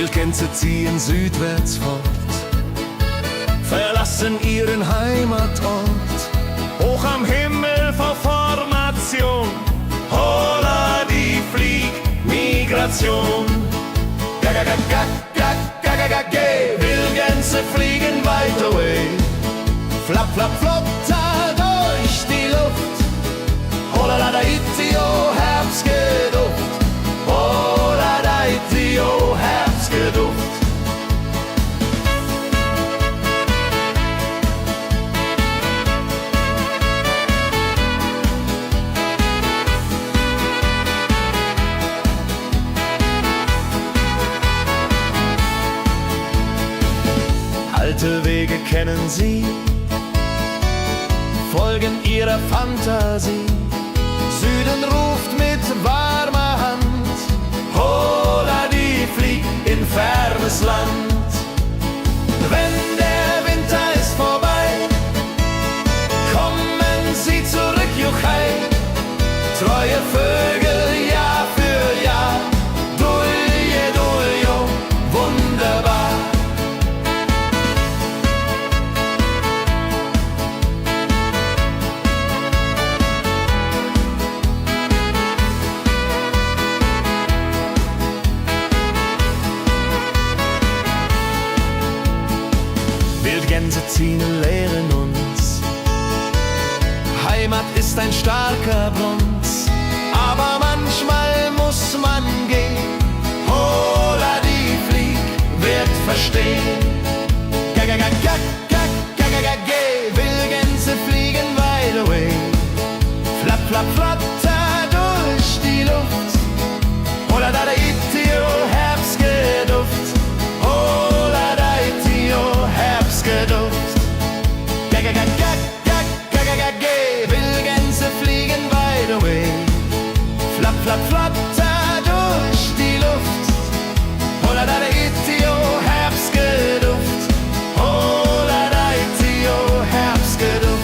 Wildgänse ziehen südwärts fort, verlassen ihren Heimatort. Hoch am Himmel vor Formation, holla die Fliegmigration. Gag, Wildgänse fliegen weit away. Flap, flap, flop, da durch die Luft. Holla da itio, Herbstgeduft. Holla da itio, Herbstgeduft. Alte Wege kennen sie, folgen ihrer Fantasie. Süden ruft mit warmer Hand, holla die flieg in fernes Land. Wenn der Winter ist vorbei, kommen sie zurück, juchai. Treue Vögel Jahr für Jahr, dulje, duljo, wunderbar. Wildgänse ziehen, lehren uns, Heimat ist ein starker Bronz, aber manchmal muss man gehen. Holla die Flieg wird verstehen. Wildgänse fliegen wide away. Flap, flap, flatter durch die Luft. Holla da itio, Herbstgeduft. Holla da itio, Herbstgeduft. Wildgänse fliegen wide away. Flap, flap, flatter durch die Luft. Holla da itio, Herbstgeduft. Holla da itio, Herbstgeduft.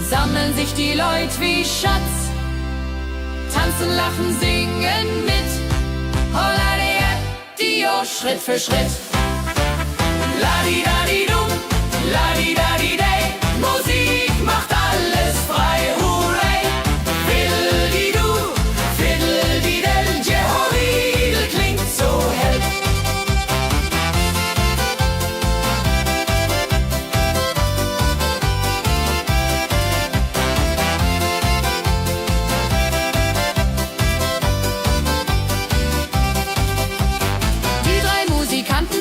Sammeln sich die Leute wie Schatz, tanzen, lachen, singen mit. Holla Dio, Schritt für Schritt. Ladi-dadi-dum, ladi-dadi-day, Musik macht alles frei, hurray. Fiddle-di-du, fiddle-di-del, Jehoridel klingt so hell.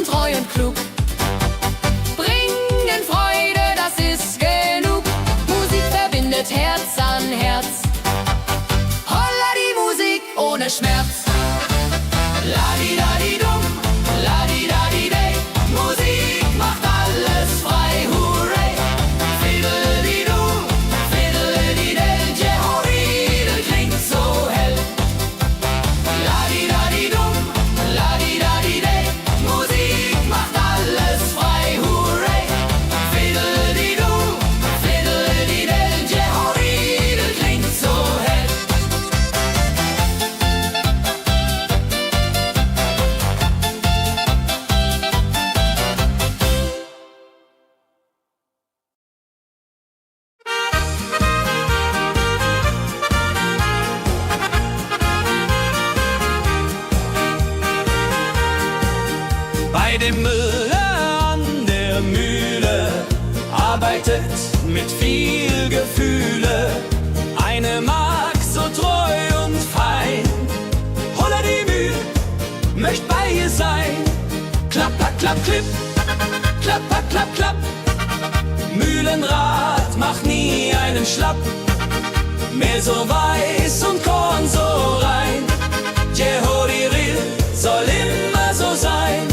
Treu und klug, bringen Freude, das ist genug. Musik verbindet Herz an Herz. Holla die Musik ohne Schmerz. Ladi-dadi-dum, ladi-dadi-day, Musik macht alles frei, hurray. Fiddle-di-du, fiddle-di-del, Jehoridel klingt so dem Müller an der Mühle, arbeitet mit viel Gefühle. Eine Magd so treu und fein, Holla die Mühl möcht bei ihr sein. Klapp, klapp, klapp, klipp, klapp, klapp, klapp, klapp. Mühlenrad macht nie einen Schlapp. Mehl so weiß und Korn so rein, Jehoriril soll immer so sein.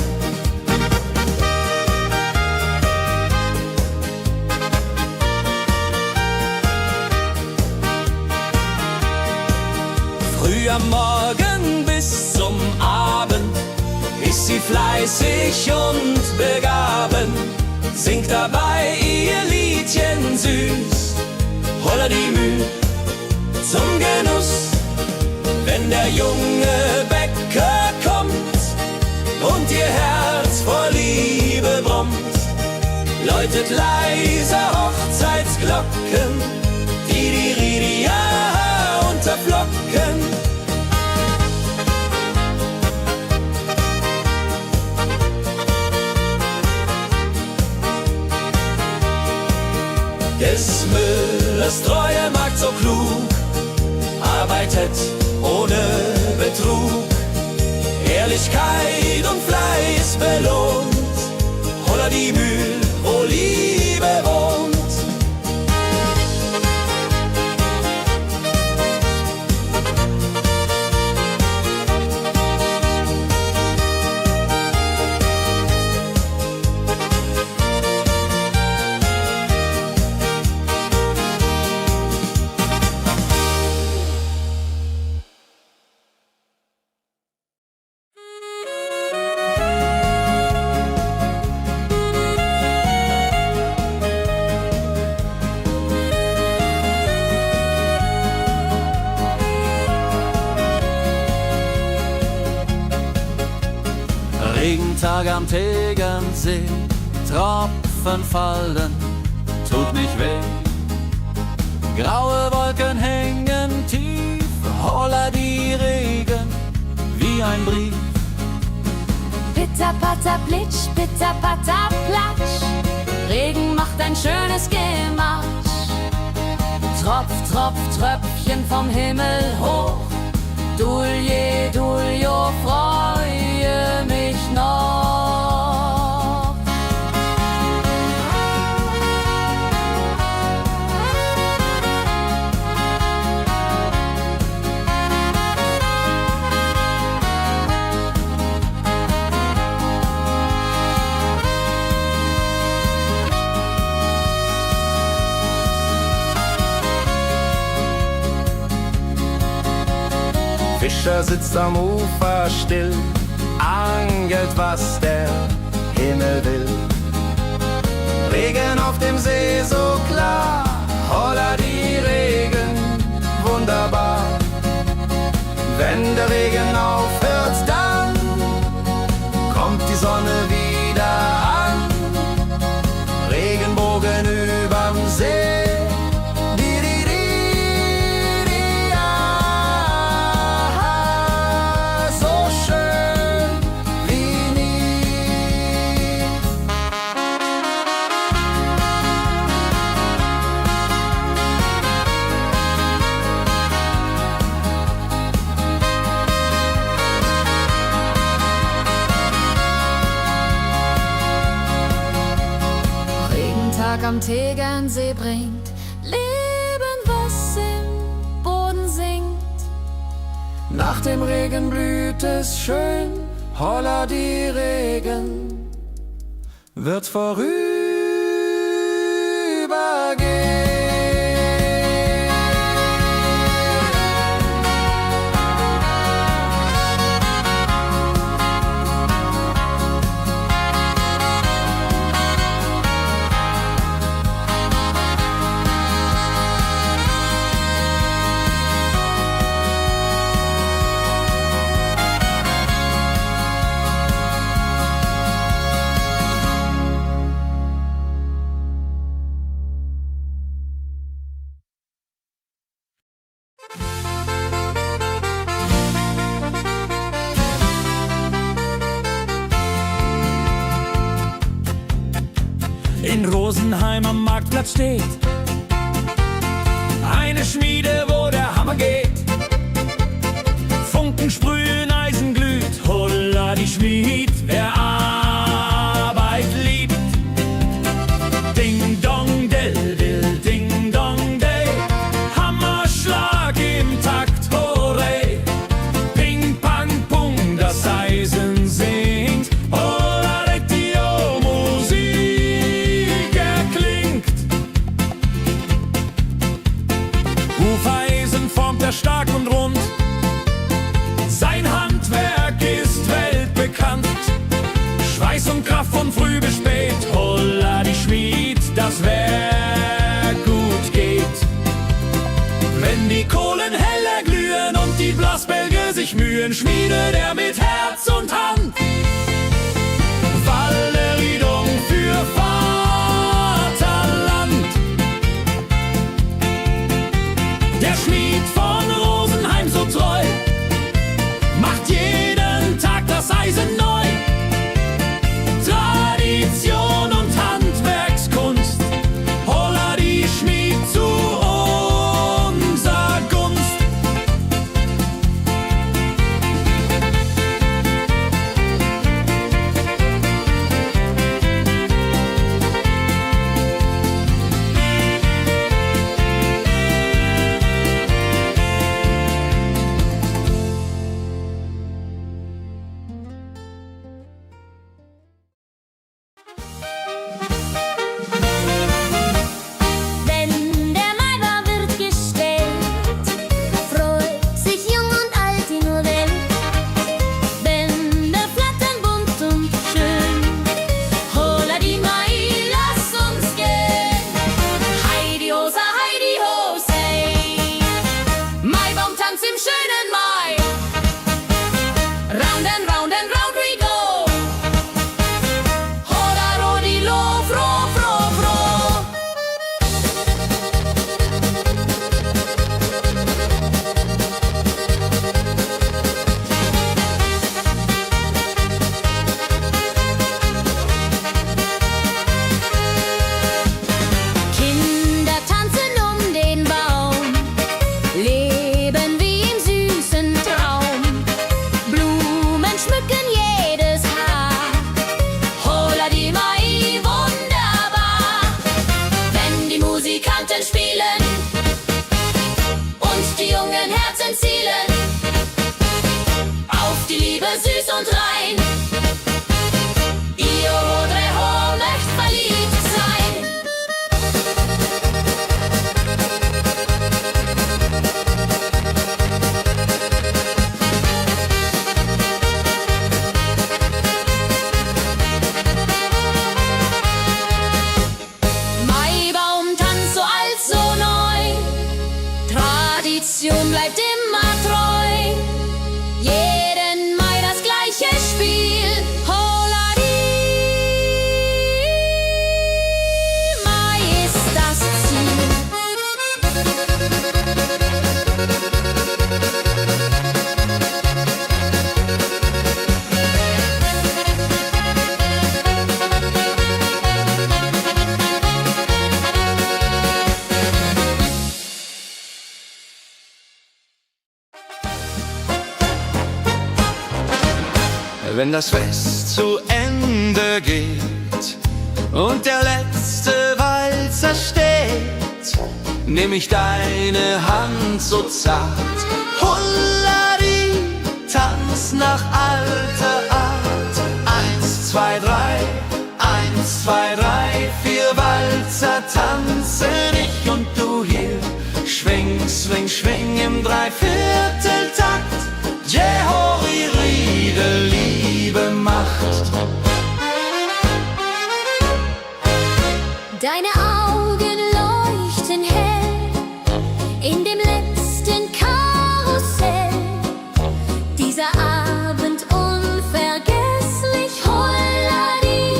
Früh am Morgen bis zum Abend ist sie fleißig und begaben, singt dabei ihr Liedchen süß, Holla die Mühl zum Genuss. Wenn der junge Bäcker kommt und ihr Herz vor Liebe brummt, läutet leise Hochzeitsglocken, die Ridia unterflocken. Des Müllers treue Magd so klug, arbeitet ohne Betrug, Ehrlichkeit und Fleiß belohnt, Holla die Mühl, wo Liebe wohnt. Regentag am Tegernsee, Tropfen fallen, tut nicht weh. Graue Wolken hängen tief, Holla die Regen wie ein Brief. Pitter, patter, plitsch, pitter, patter, platsch. Regen macht ein schönes Gematsch. Tropf, tropf, Tröpfchen vom Himmel hoch. Dulje, Duljo, freue mich noch. Fischer sitzt am Ufer still, angelt, was der Himmel will. Regen auf dem See so klar, Holla die Regen, wunderbar. Wenn der Regen aufhört, dann kommt die Sonne wieder an. Regenbogen überm See. Am Tegernsee bringt Leben, was im Boden singt. Nach dem Regen blüht es schön, Holla die Regen wird vorübergehen. in Rosenheim am Marktplatz steht. Eine Schmiede, wo der Hammer geht. Funken sprühen, Eisen glüht, holla die Schmied, wer Arbeit liebt. Ding dong del dill, ding dong day, Hammerschlag im Takt, hurray. Ping pang pung, das Eisen singt, holla die Musik erklingt. Hufeisen formt er stark und rund, sein Handwerk ist weltbekannt. Schweiß und Kraft von früh bis spät, holla die Schmied, das Werk gut geht. Wenn die Kohlen heller glühen und die Blasbälge sich mühen, schmiedet er mit Herz und Hand Walleriedung für Vaterland. Der Schmied von Rosenheim so treu macht jeden Tag das Eisen neu. Tradition und Handwerkskunst, holla die Schmied zu unser Gunst. Wenn der Maibaum wird gestellt, freut sich jung und alt die nur Welt. Bänder flattern bunt und schön, holla die Mai, lass uns gehen. Heidi Hosa, Heidi Hosey, Maibaumtanz im schönen Mai. Round and round and round we go. Holla rodilo, fro, fro, fro. Kinder tanzen um den Baum, leben wie im süßen Traum. Blumen schmücken jedes Haar, holla die Mai, wunderbar. Wenn die Musikanten spielen und die jungen Herzen zielen auf die Liebe süß und rein. Io Rodreho möcht verliebt sein. Maibaumtanz so alt, so neu, Tradition bleibt immer treu. Jeden Mai das gleiche Spiel, holla die Mai ist das Ziel. Wenn das Fest zu Ende geht und der letzte Walzer steht, nehm ich deine Hand so zart, Hullari, tanz nach alter Art. 1, 2, 3, 1, 2, 3, 4 Walzer tanzen ich und du hier. Schwing, swing, schwing im Dreivierteltakt. Jehori, Riede, Liebe macht. Deine Augen leuchten hell in dem letzten Karussell. Dieser Abend unvergesslich, Holladi,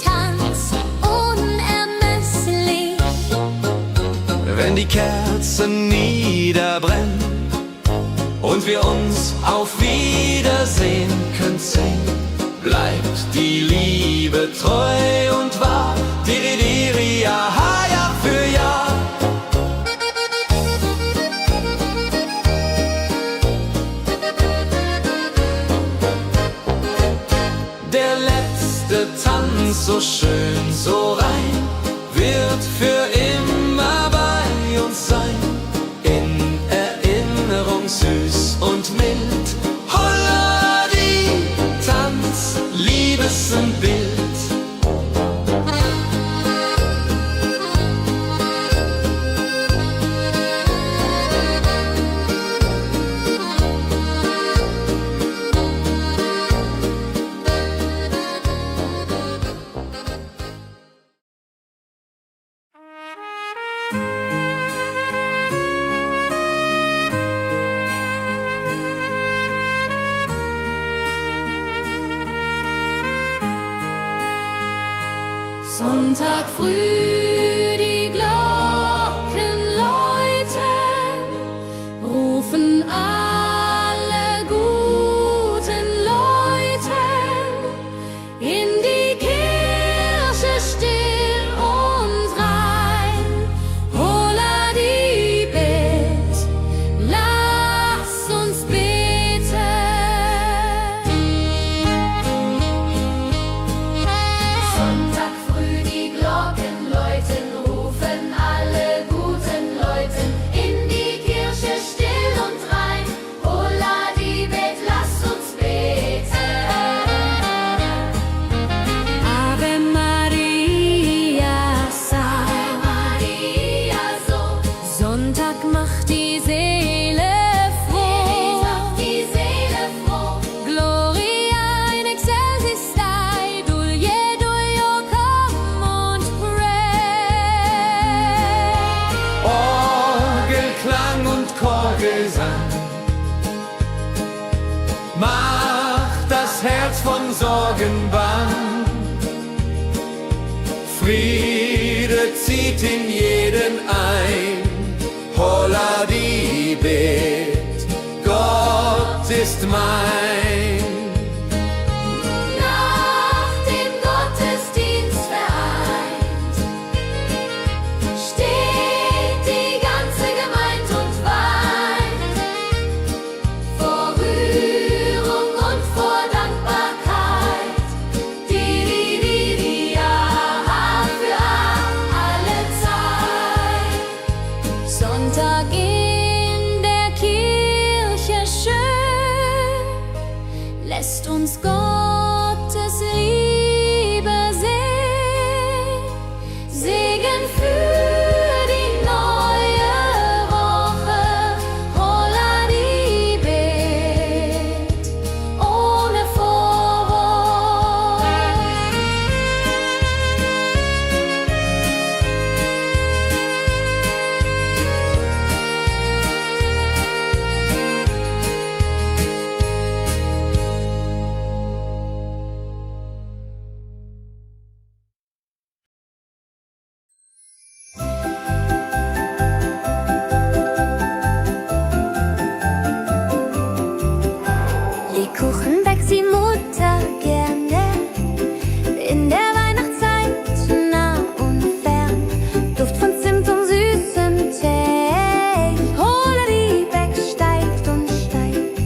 Tanz unermesslich. Wenn die Kerzen niederbrennen und wir uns auf Wiedersehen können singen, bleibt die Liebe treu und wahr. Diri, so schön, so rein, wird für immer bei uns sein. In Erinnerung süß und mild. Holla die Tanz, Liebesbild. Sonntag früh, die Glocken läuten, rufen alle guten Leute in die Kirche still und rein. Holla die Bet, lass uns beten. Sonntag früh die Glocken läuten, rufen alle guten Leute in die Kirche still und rein. Holla die Bet, lass uns beten. Ave Maria, Ave Maria, so. Sonntag macht die Seele froh. Die Seele froh. Gloria in excelsis Dei, Dulio, come und pray. Orgelklang und Chorgesang macht das Herz von Sorgen bang. Friede zieht in jeden ein. Holla die Bet, Gott ist mein. Nach dem Gottesdienst vereint steht die ganze Gemeinde und weint vor Rührung und vor Dankbarkeit. Ja, für alle Zeit. Sonntag in der Kirche schön lässt uns Gottes Liebe sehen. Segen für die neue Woche. Holla die Bet, ohne Vorwurf. Lebkuchen backt die Mutter gerne in der Weihnachtszeit, nah und fern. Duft von Zimt und süßem Tee. Holla die Beck steigt und steigt.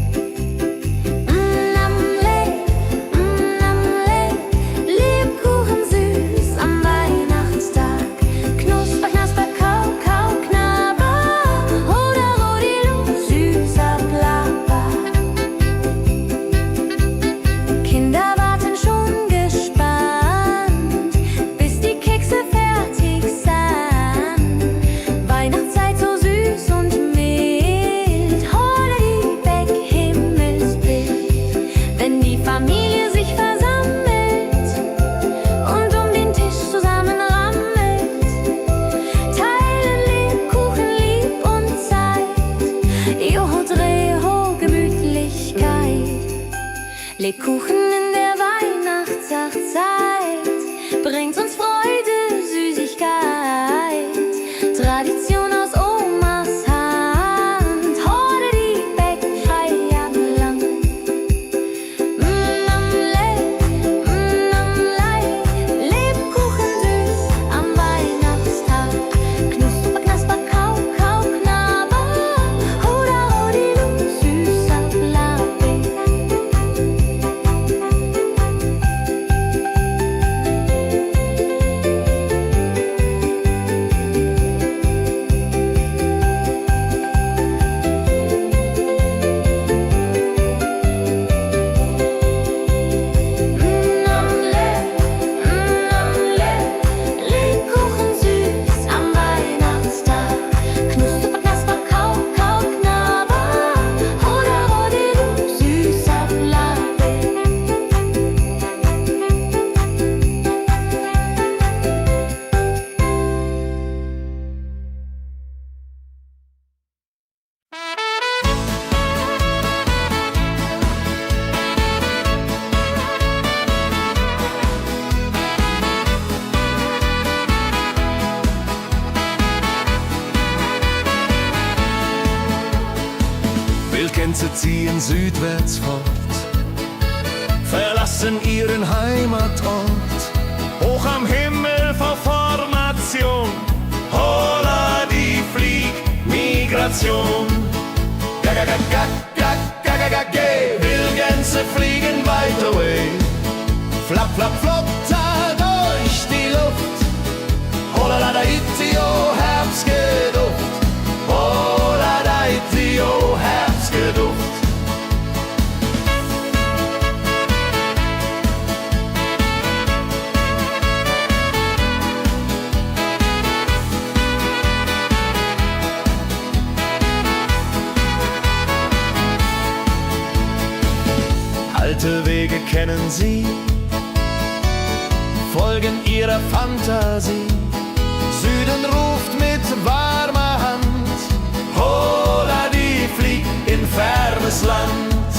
Lebkuchen süß am Weihnachtstag. Knusper, knasper, kau, kau, knabber. Holla, rodilu, süßer Plapper. Kinder warten schon gespannt, bis die Kekse fertig sind. Weihnachtszeit so süß und mild. Holla die Beck, Himmelsbild. Wenn die Familie sich versammelt und um den Tisch zusammen rammelt, teilen Lebkuchen lieb und Zeit. Joho, Dreho, Gemütlichkeit. Lebkuchen in der Weihnachtszeit bringt uns Freude, Süßigkeit. Tradition aus Omas Hand. Holla die Beck, frei am Land. Lebkuchen süß am Weihnachtstag. Knusper, knasper, kau, kau, knabber. Holla, rodilu, süßer Plapper. Wildgänse ziehen südwärts fort, verlassen ihren Heimatort. Hoch am Himmel vor Formation, holla die Fliegmigration. Wildgänse fliegen weit away, flap, flap, flop, da durch die Luft. Holla da itio, Herbstgeduft. Holla da itio, Herbstgeduft. Alte Wege kennen sie, folgen ihrer Fantasie. Süden ruft mit warmer Hand, holla die flieg in fernes Land.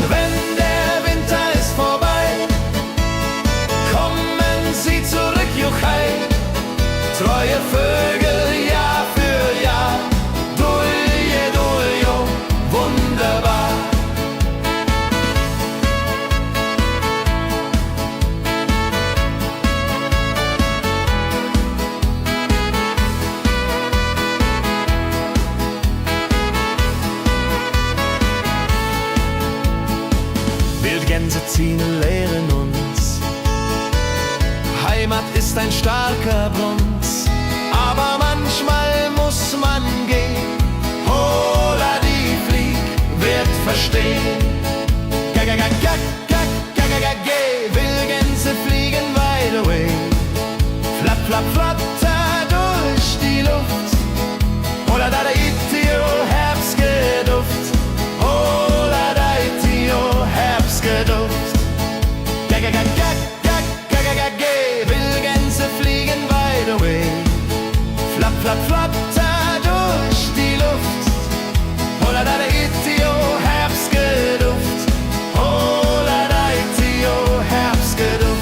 Wenn der Winter ist vorbei, kommen sie zurück, Juchai. Treue Vögel Jahr für Jahr, dulje, duljo, wunderbar. Wildgänse ziehen, lehren uns. Heimat ist ein starker Bronz, aber manchmal muss man gehen. Holla die Flieg wird verstehen. Wildgänse fliegen wide away, flap, flap, flatter durch die Luft. Holla da itio, Herbstgeduft. Holla da itio, Herbstgeduft. Wildgänse fliegen wide away, flap, flap, flatter durch die Luft. Holla da itio, Herbstgeduft. Holla da itio, Herbstgeduft.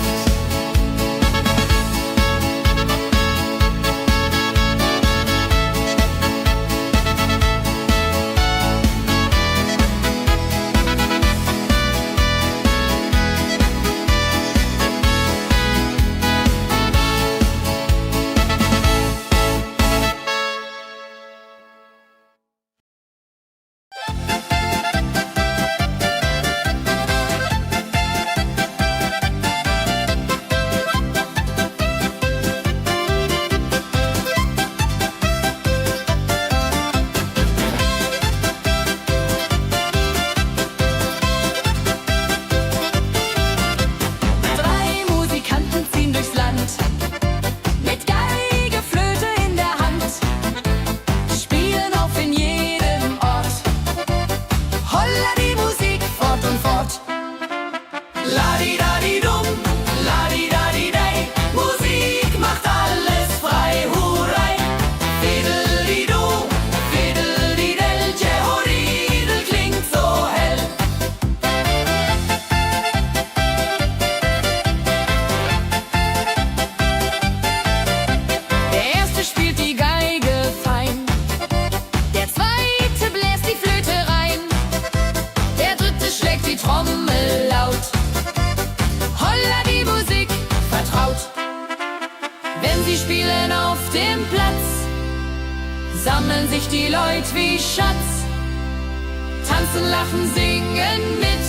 Sammeln sich die Leute wie Schatz, tanzen, lachen, singen mit.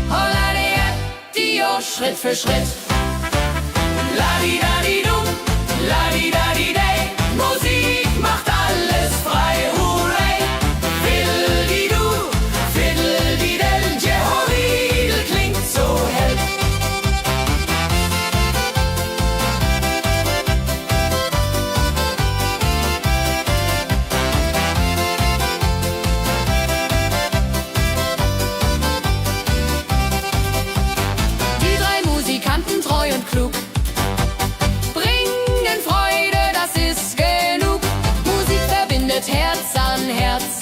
Holla die Schritt für Schritt. Ladi-dadi-dum, ladi-dadi-day, Musik macht alles frei, hurray. Fiddle-di-du, fiddle-di-del, Jehoridel klingt so hell. Treu und klug, bringen Freude, das ist genug. Musik verbindet Herz an Herz.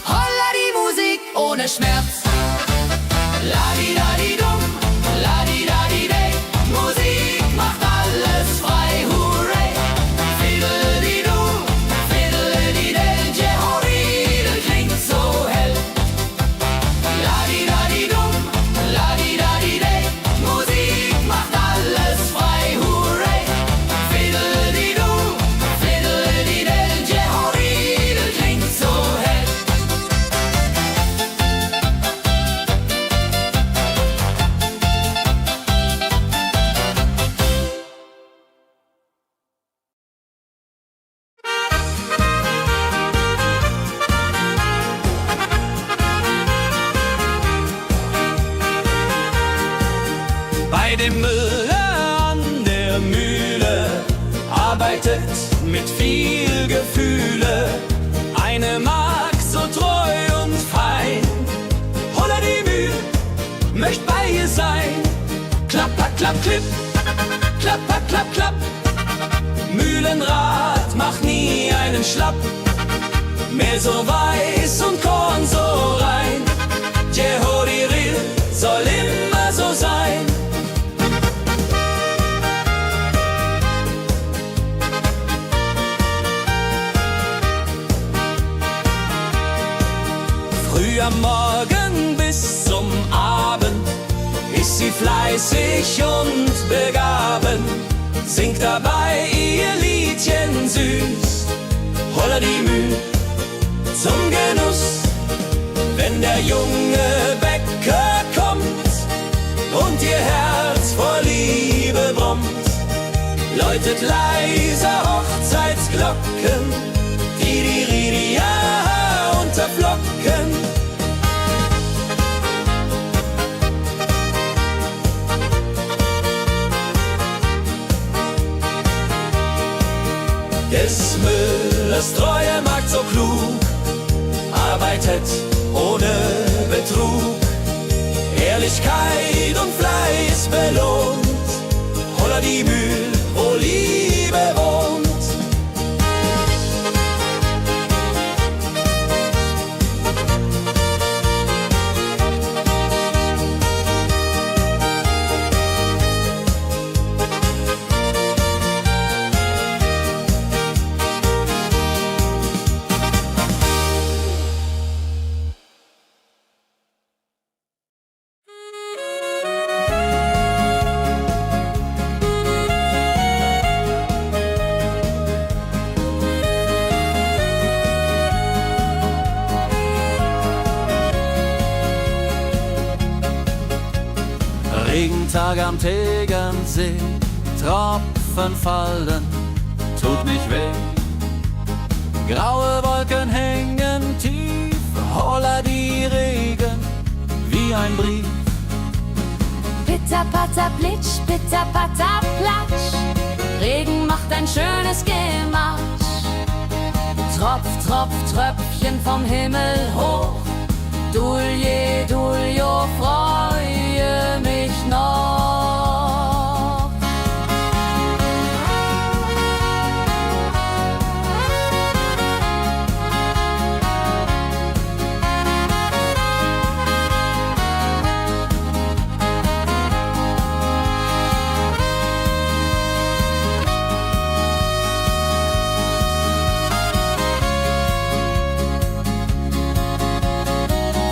Holla die Musik ohne Schmerz. Ladi-dadi-dum, ladi-dadi-day, Musik macht alles frei, hurray. Fiddle-di-du, fiddle-di-del, Jehoridel klingt so klapp, klipp, klapp, klapp, klapp, klapp. Mühlenrad macht nie einen Schlapp. Mehl so weiß und Korn so rein. Jehodiril soll immer so sein. Früh am Morgen bis zum Abend ist sie fleißig und begaben, singt dabei ihr Liedchen süß. Holla die Müh zum Genuss, wenn der junge Bäcker kommt und ihr Herz vor Liebe brummt, läutet leiser Hochzeitsglocken, die Ridia unterflocken. Des Müllers treue Magd so klug, arbeitet ohne Betrug, Ehrlichkeit und Fleiß belohnt. Holla die Mühl, wo Liebe wohnt. Regentag am Tegernsee, Tropfen fallen, tut nicht weh. Graue Wolken hängen tief, holla die Regen wie ein Brief. Pitter, patter, plitsch, pitter, patter, platsch. Regen macht ein schönes Gematsch. Tropf, Tropf, Tröpfchen vom Himmel hoch. Dulje, Duljo, freue mich noch.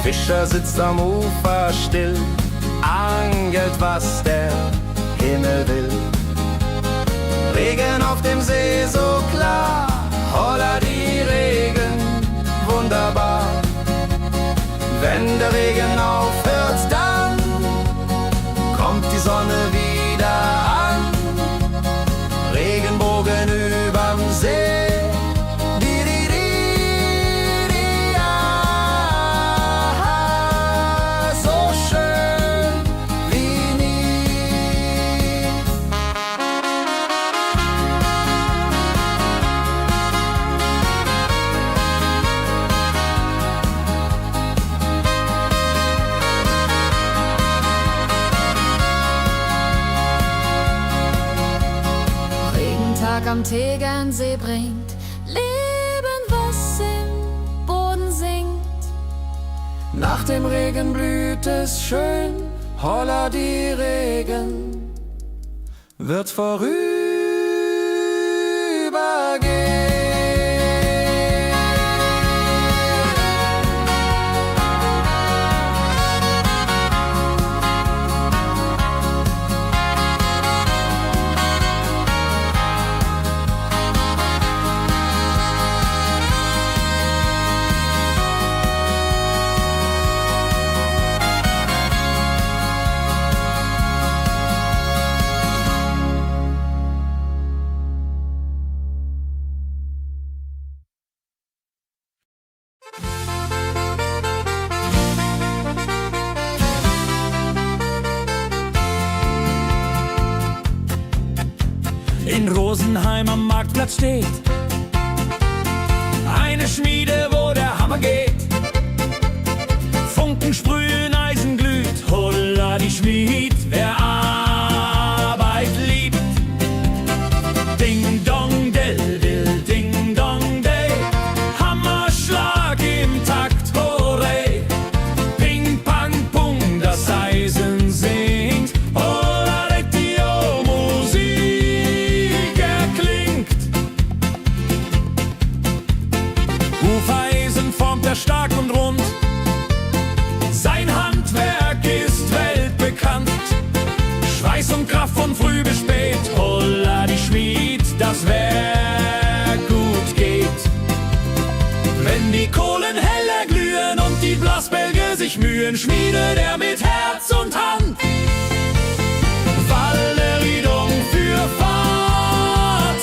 Fischer sitzt am Ufer still, angelt, was der Himmel will. Regen auf dem See so klar, holla die Regen, wunderbar. Wenn der Regen aufhört, dann kommt die Sonne wieder an. Regenbogen überm See. Am Tegernsee bringt Leben, was im Boden singt. Nach dem Regen blüht es schön, holla die Regen wird vorübergehen. In Rosenheim am Marktplatz steht eine Schmiede, wo der Hammer geht. Funken sprühen, Eisen glüht, holla die Schmied, wer ahnt. Stein formt er stark und rund. Sein Handwerk ist weltbekannt. Schweiß und Kraft von früh bis spät, holla die Schmied, das Werk gut geht. Wenn die Kohlen heller glühen und die Blasbälge sich mühen, schmiedet er mit Herz und Hand Wallerriedung für Vaterland.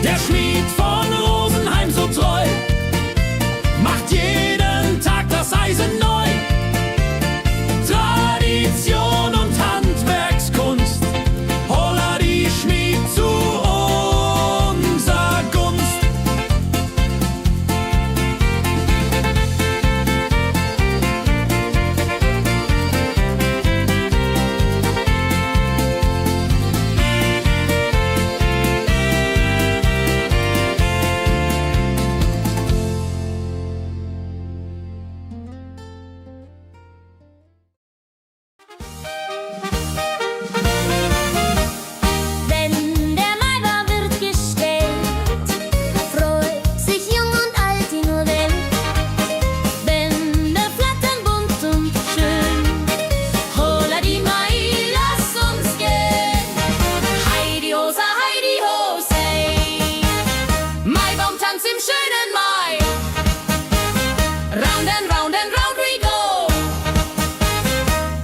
Der Schmied von Rosenheim so treu macht jeden Tag das Eisen neu. Tradition und Handwerkskunst, holla die Schmied zu unser Gunst. Wenn der Maibaum wird gestellt, freut sich jung und alt die nur Welt. Bänder flattern bunt und schön, holla die Mai, lass uns gehen. Heidi Hosa, Heidi Hosei, Maibaumtanz im schönen Mai. Round and round and round we go.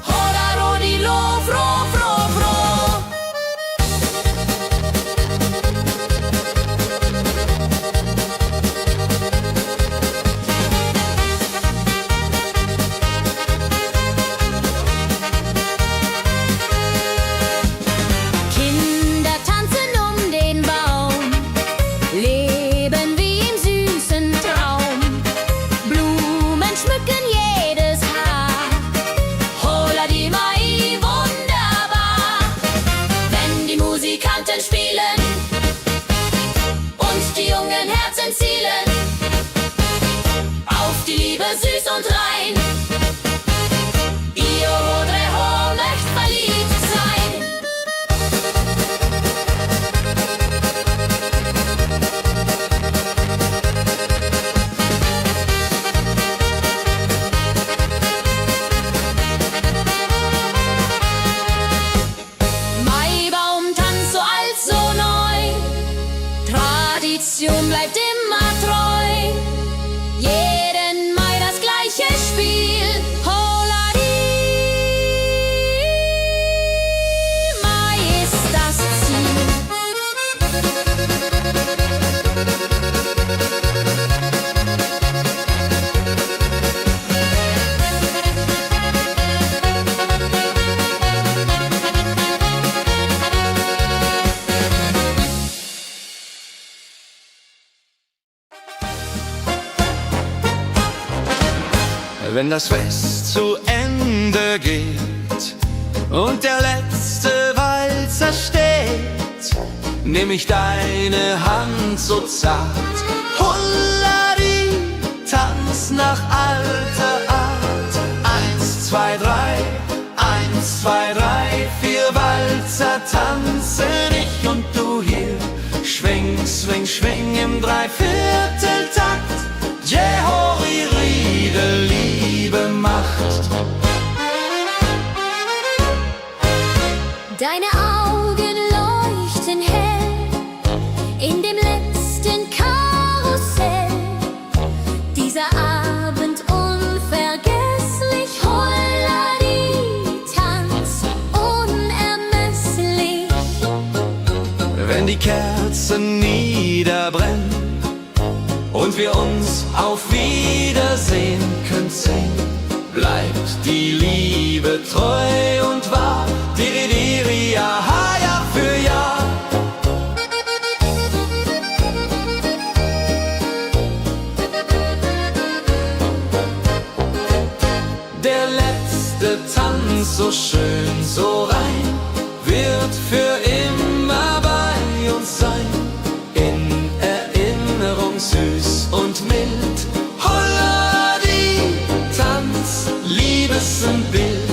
Holla Rodi lo, fro, fro, fro. Kinder tanzen um den Baum, leben wie im süßen Traum. Blumen schmücken jedes Haar, holla die Mai, wunderbar. Wenn die Musikanten spielen und die jungen Herzen zielen auf die Liebe süß und rein. Ihr Rodreho möcht verliebt sein. Maibaumtanz so alt, so neu, Tradition bleibt immer treu. Jeden Mai das gleiche Spiel, holla die Mai ist das Ziel. Wenn das Fest zu Ende geht und der letzte Walzer steht, nehm ich deine Hand so zart, Hulladi, tanz nach alter Art. 1, 2, 3, 1, 2, 3, 4 Walzer tanzen ich und du hier. Schwing, swing, schwing im Dreivierteltakt. Jehori Riede, Liebe macht. Deine Augen leuchten hell in dem letzten Karussell. Dieser Abend unvergesslich, Holladi, Tanz unermesslich. Wenn die Kerzen niederbrennen und wir uns auf Wiedersehen können sehen, bleibt die Liebe treu und wahr. Diri, ja, Jahr für Jahr. Der letzte Tanz, so schön, so rein, wird für immer bei uns sein. In Erinnerung süß und mild. Holladi, Tanz, Liebesbild.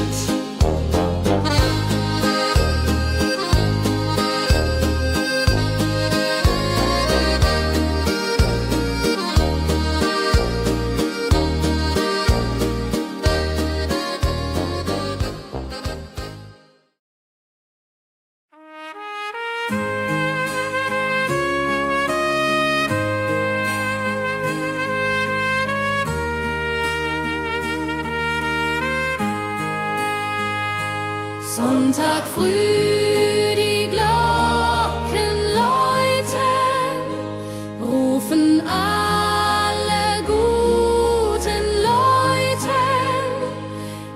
Sonntag früh die Glocken läuten, rufen alle guten Leute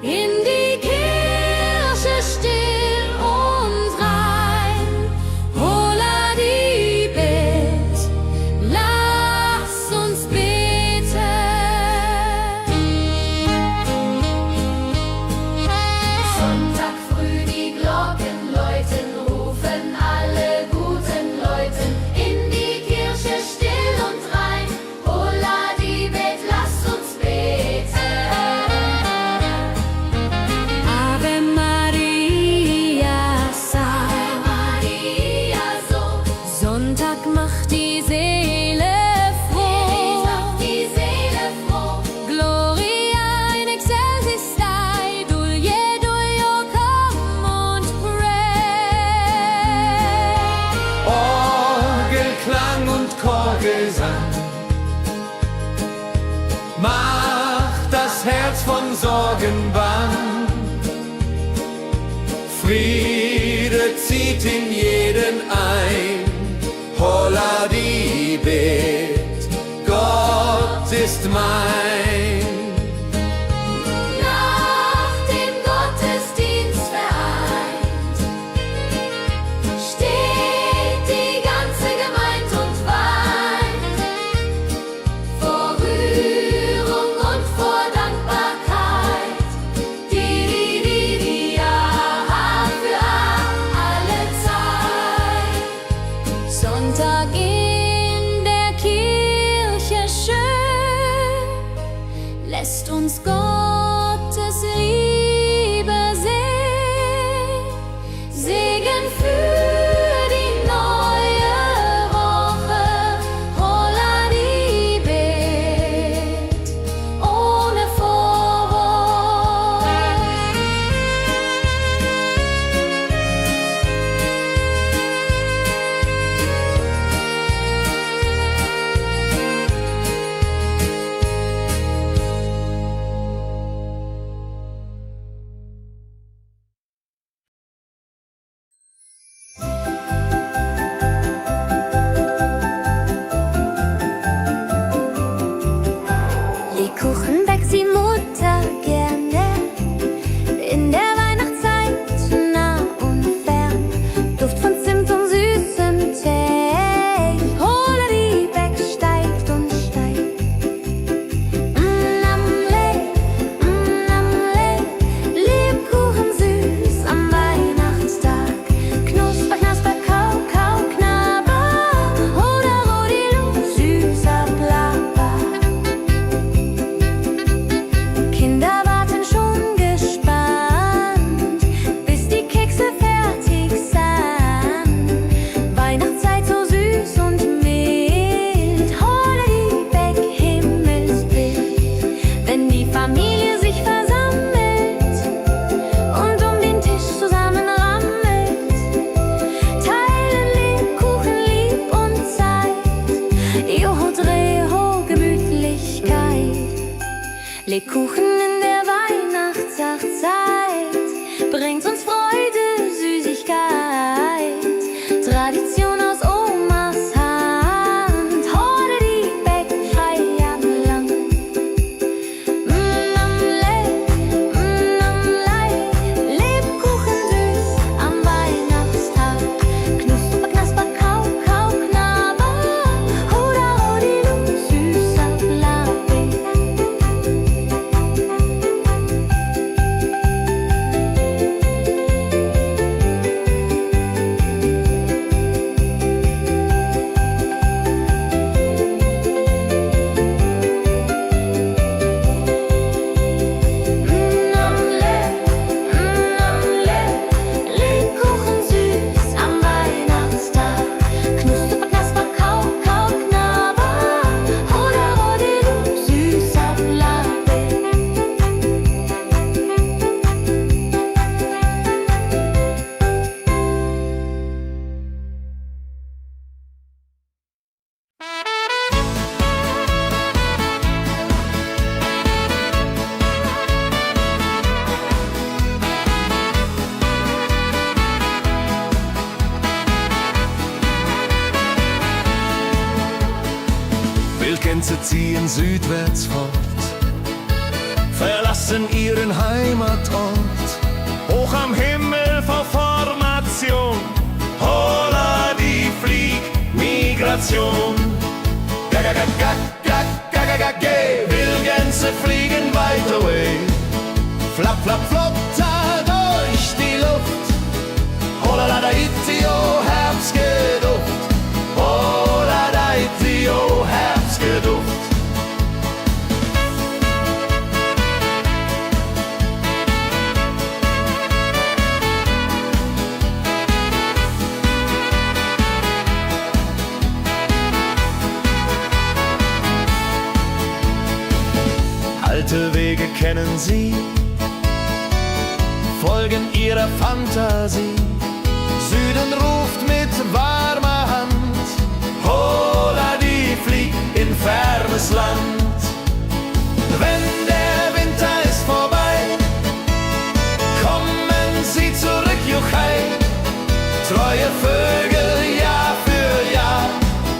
in die Kirche still und rein. Holla die Bet, lass uns beten. Sonntag früh die Glocken läuten, rufen alle guten Leute in die Kirche still und rein. Holla die Bet, lass uns beten. Ave Maria, so. Sonntag macht die Seele froh. Gloria in excelsis Dei, Dulje, Duljo, komm und pray. Orgelklang und Chorgesang macht das Herz von Sorgen bang. Friede zieht in jeden ein. Holla die Bet, Gott ist mein. Nach dem Gottesdienst vereint steht die ganze Gemeinde und weint vor Rührung und vor Dankbarkeit. Die ja für alle Zeit. Sonntag in der Kirche schön lässt uns Gottes Liebe sehen. Segen für die neue Woche. Holla die Bet ohne Vorwurf. Lebkuchen backt die Mutter gerne in der Weihnachtszeit, nah und fern. Duft von Zimt und süßem Tee. Holla die Beck steigt und steigt. Lebkuchen süß am Weihnachtstag. Knusper, knasper, kau, kau, knabber. Holla, rodilu, süßer Plapper. Kinder warten schon gespannt, bis die Kekse fertig sind. Weihnachtszeit so süß und mild. Holla die Beck, Himmelsbild. Wenn die Familie sich versammelt und um den Tisch zusammen rammelt, teilen Lebkuchen lieb und Zeit. Joho, Dreho, Gemütlichkeit. Lebkuchen in der Weihnachtszeit bringt uns Freude, Süßigkeit. Tradition aus Omas Hand. Holla die Beck, Feierland. Lebkuchen süß am Weihnachtstag. Knusper, knasper, kau, kau, knabber. Holla, rodilu, süßer Plapper. Wildgänse ziehen südwärts fort, verlassen ihren Heimatort. Hoch am Himmel vor Formation, holla die Fliegmigration. Wildgänse fliegen weit away, flapp, flapp, flop, da durch die Luft. Holla da itio, Herbstgeduft. Holla da itio, Herbstgeduft. Alte Wege kennen sie, folgen ihrer Fantasie. Süden ruft mit warmer Hand, holla die flieg in fernes Land. Wenn der Winter ist vorbei, kommen sie zurück, juchai. Treue Vögel Jahr für Jahr,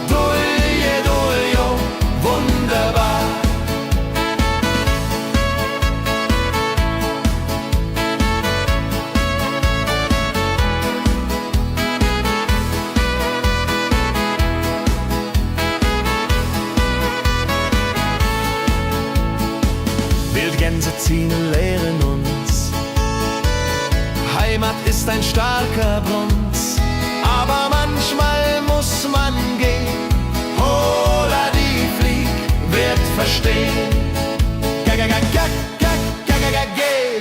dulje, duljo, wunderbar. Wildgänse ziehen, lehren uns, Heimat ist ein starker Brunz, aber manchmal muss man gehen. Holla die Flieg wird verstehen.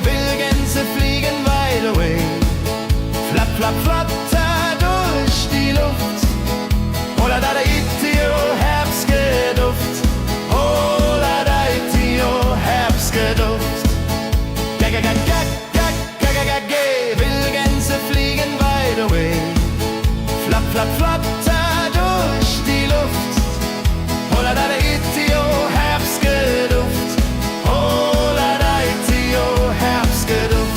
Wildgänse fliegen wide away, flapp, flapp, flatter durch die Luft. Holla da itio, Herbstgeduft. Holla da itio, Herbstgeduft. Wildgänse fliegen wide away, flapp, flapp, flatter durch die Luft. Holla da itio, Herbstgeduft. Holla da itio, Herbstgeduft.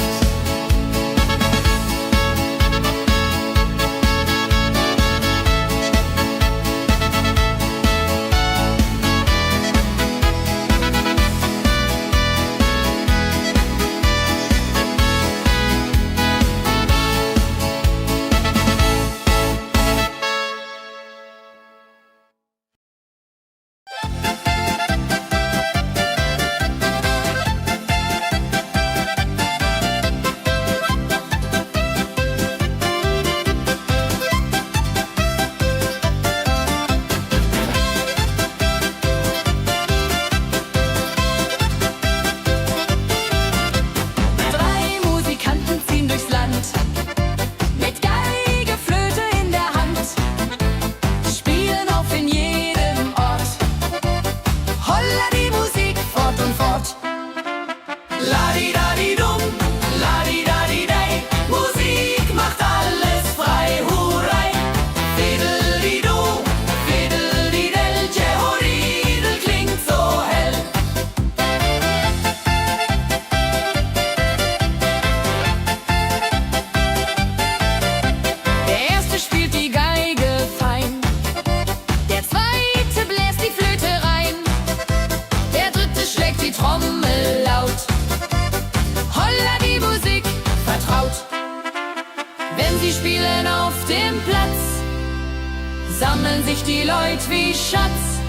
Sammeln sich die Leute wie Schatz,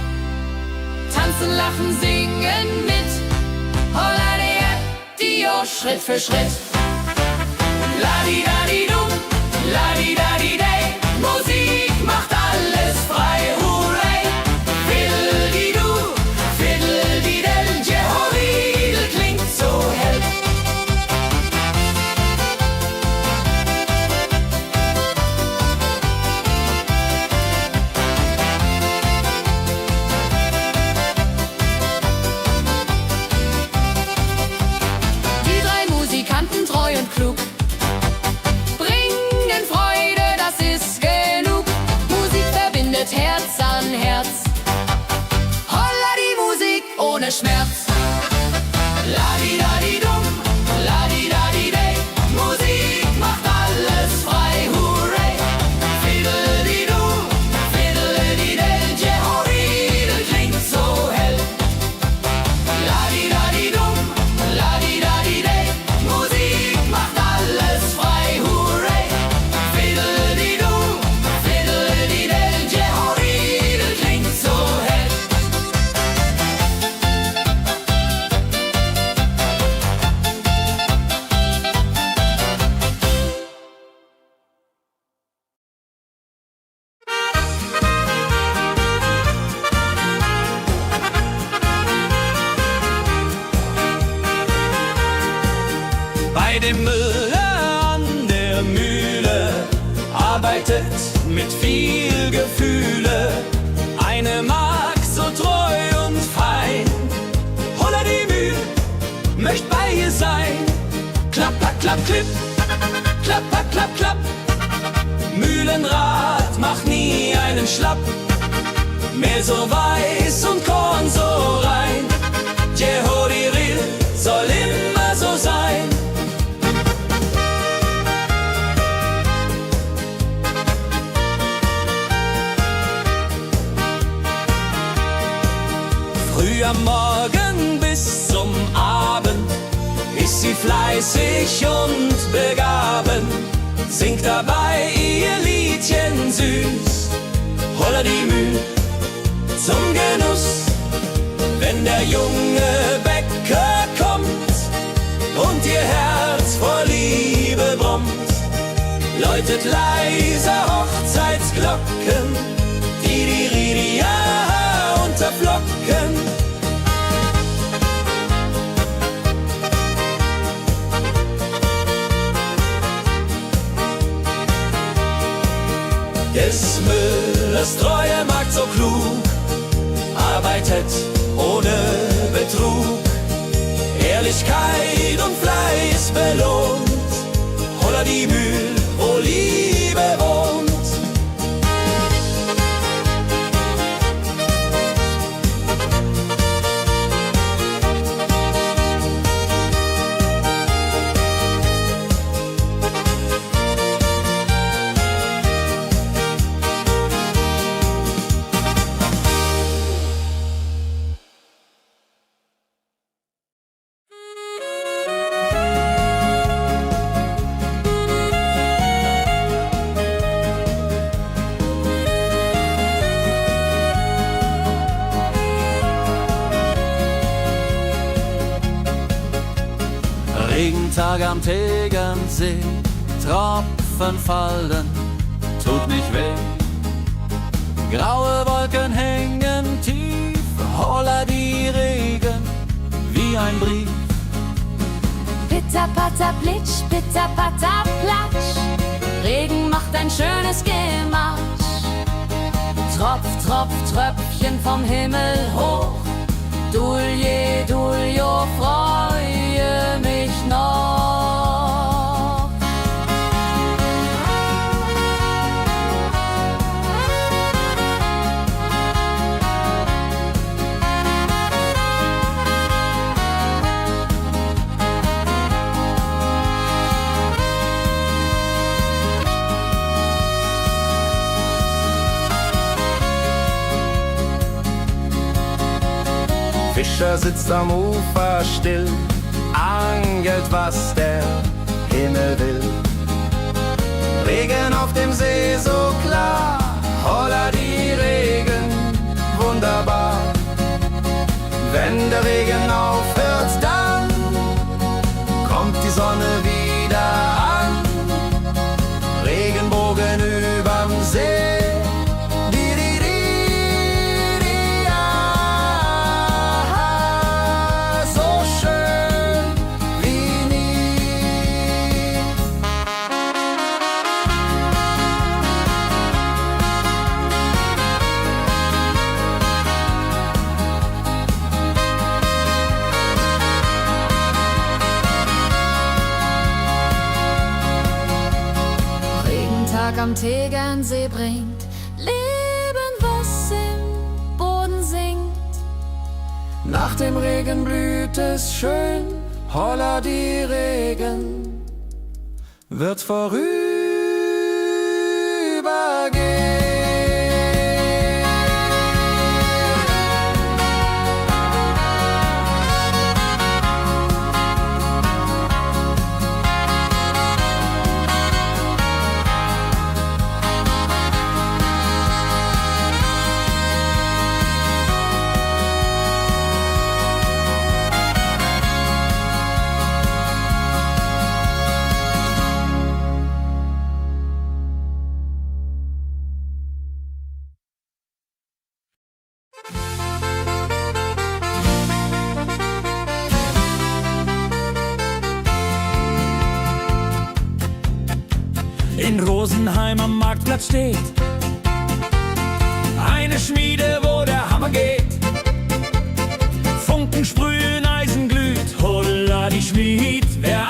tanzen, lachen, singen mit. Holla Dio, Schritt für Schritt. Ladi-dadi-dum, ladi-dadi-day, Musik macht alles frei, hurray. Fiddle-di-du, fiddle-di-del, Jehoridel klingt so hell. Treu und klug, bringen Freude, das ist genug. Musik verbindet Herz an Herz. Holla die Musik ohne Schmerz. Ladi-dadi-dum, ladi-dadi-day, Musik macht alles frei, hurray. Fiddle-di-du, fiddle-di-del, Jehoridel klingt so klapp, klipp, klapper, klapp, klapp. Mühlenrad macht nie einen Schlapp. Mehl so weiß und Korn so rein. Jehodiril soll immer so sein. Früh am Morgen bis zum Abend ist sie fleißig und begaben, singt dabei ihr Liedchen süß. Holla die Müh zum Genuss, wenn der junge Bäcker kommt und ihr Herz vor Liebe brummt, läutet leise Hochzeitsglocken, die Ridia unterflocken. Des Müllers treue Magd so klug, arbeitet ohne Betrug, Ehrlichkeit und Fleiß belohnt. Holla die Mühl, wo Liebe wohnt. Regentag am Tegernsee, Tropfen fallen, tut nicht weh. Graue Wolken hängen tief, holla die Regen wie ein Brief. Pitter, patter, plitsch, pitter, patter, platsch. Regen macht ein schönes Gemarsch. Tropf, Tropf, Tröpfchen vom Himmel hoch. Dulje, Duljo, freue mich noch. Fischer sitzt am Ufer still, angelt, was der Himmel will. Regen auf dem See so klar, holla die Regen, wunderbar. Wenn der Regen aufhört, dann kommt die Sonne wieder an. Regenbogen überm See. Am Tegernsee bringt Leben, was im Boden singt. Nach dem Regen blüht es schön, holla die Regen wird vorübergehen. In Rosenheim am Marktplatz steht eine Schmiede, wo der Hammer geht. Funken sprühen, Eisen glüht, holla die Schmied, wer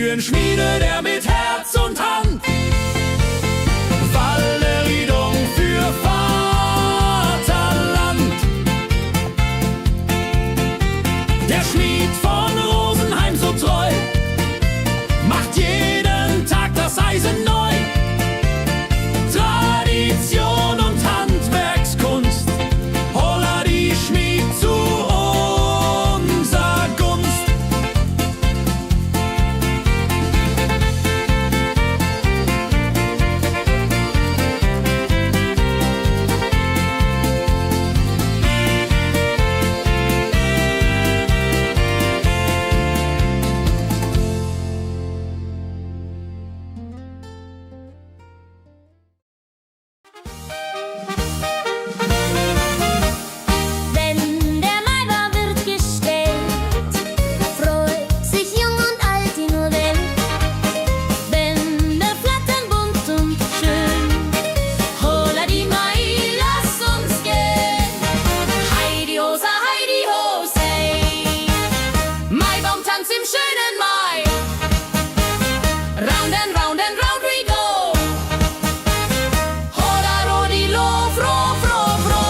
Mühen schmiedet er mit Herz und Hand. Walleriedung für Vaterland. Der Schmied von Rosenheim so treu macht jeden Tag das Eisen neu. Tradition und Handwerkskunst, holla die Schmied zu unser Gunst. Wenn der Maibaum wird gestellt, freut sich jung und alt die nur Welt. Bänder flattern bunt und schön, holla die Mai, lass uns gehen. Heidi Hosa, Heidi Hosei, Maibaumtanz im schönen Mai. Round and round and round we go. Holla Rodi lo, fro, fro, fro.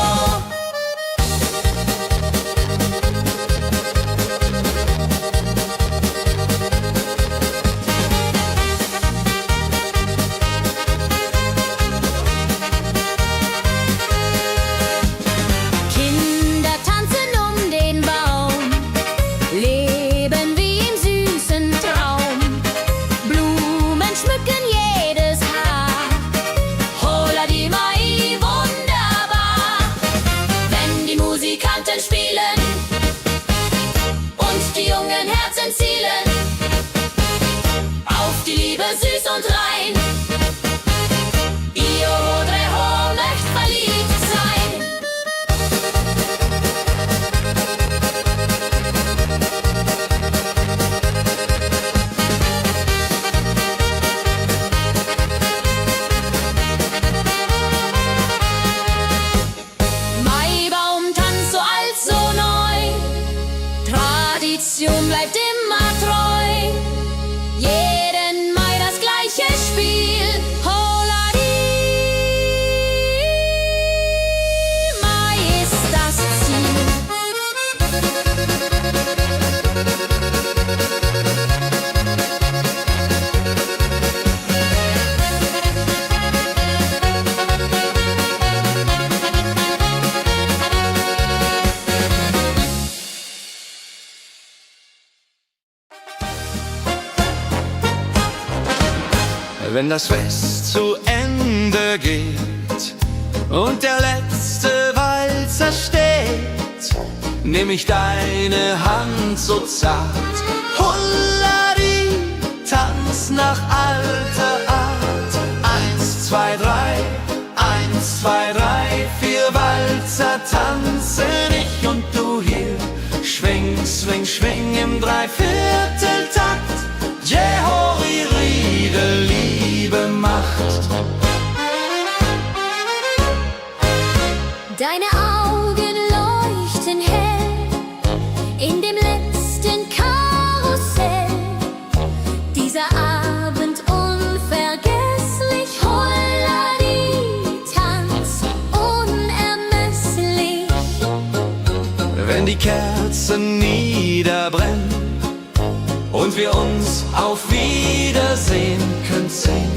Kinder tanzen um den Baum, leben wie im süßen Traum. Blumen schmücken jedes Haar, holla die Mai, wunderbar. Wenn die Musikanten spielen und die jungen Herzen zielen auf die Liebe süß und rein. Io Rodreho möcht verliebt sein. Maibaumtanz so alt, so neu, Tradition bleibt immer treu. Jeden Mai das gleiche Spiel, holla die Mai ist das Ziel. Wenn das Fest zu Ende geht und der letzte Walzer steht, nehm ich deine Hand so zart. Hulladi, tanz nach alter Art. 1, 2, 3, 1, 2, 3, 4 Walzer tanzen ich und du hier. Schwing, swing, schwing im Dreivierteltakt. Jehori, Riede, Liebe macht. Deine Augen leuchten hell in dem letzten Karussell. Dieser Abend unvergesslich, Holladi, Tanz unermesslich. Wenn die Kerzen niederbrennen und wir uns auf Wiedersehen können sehen,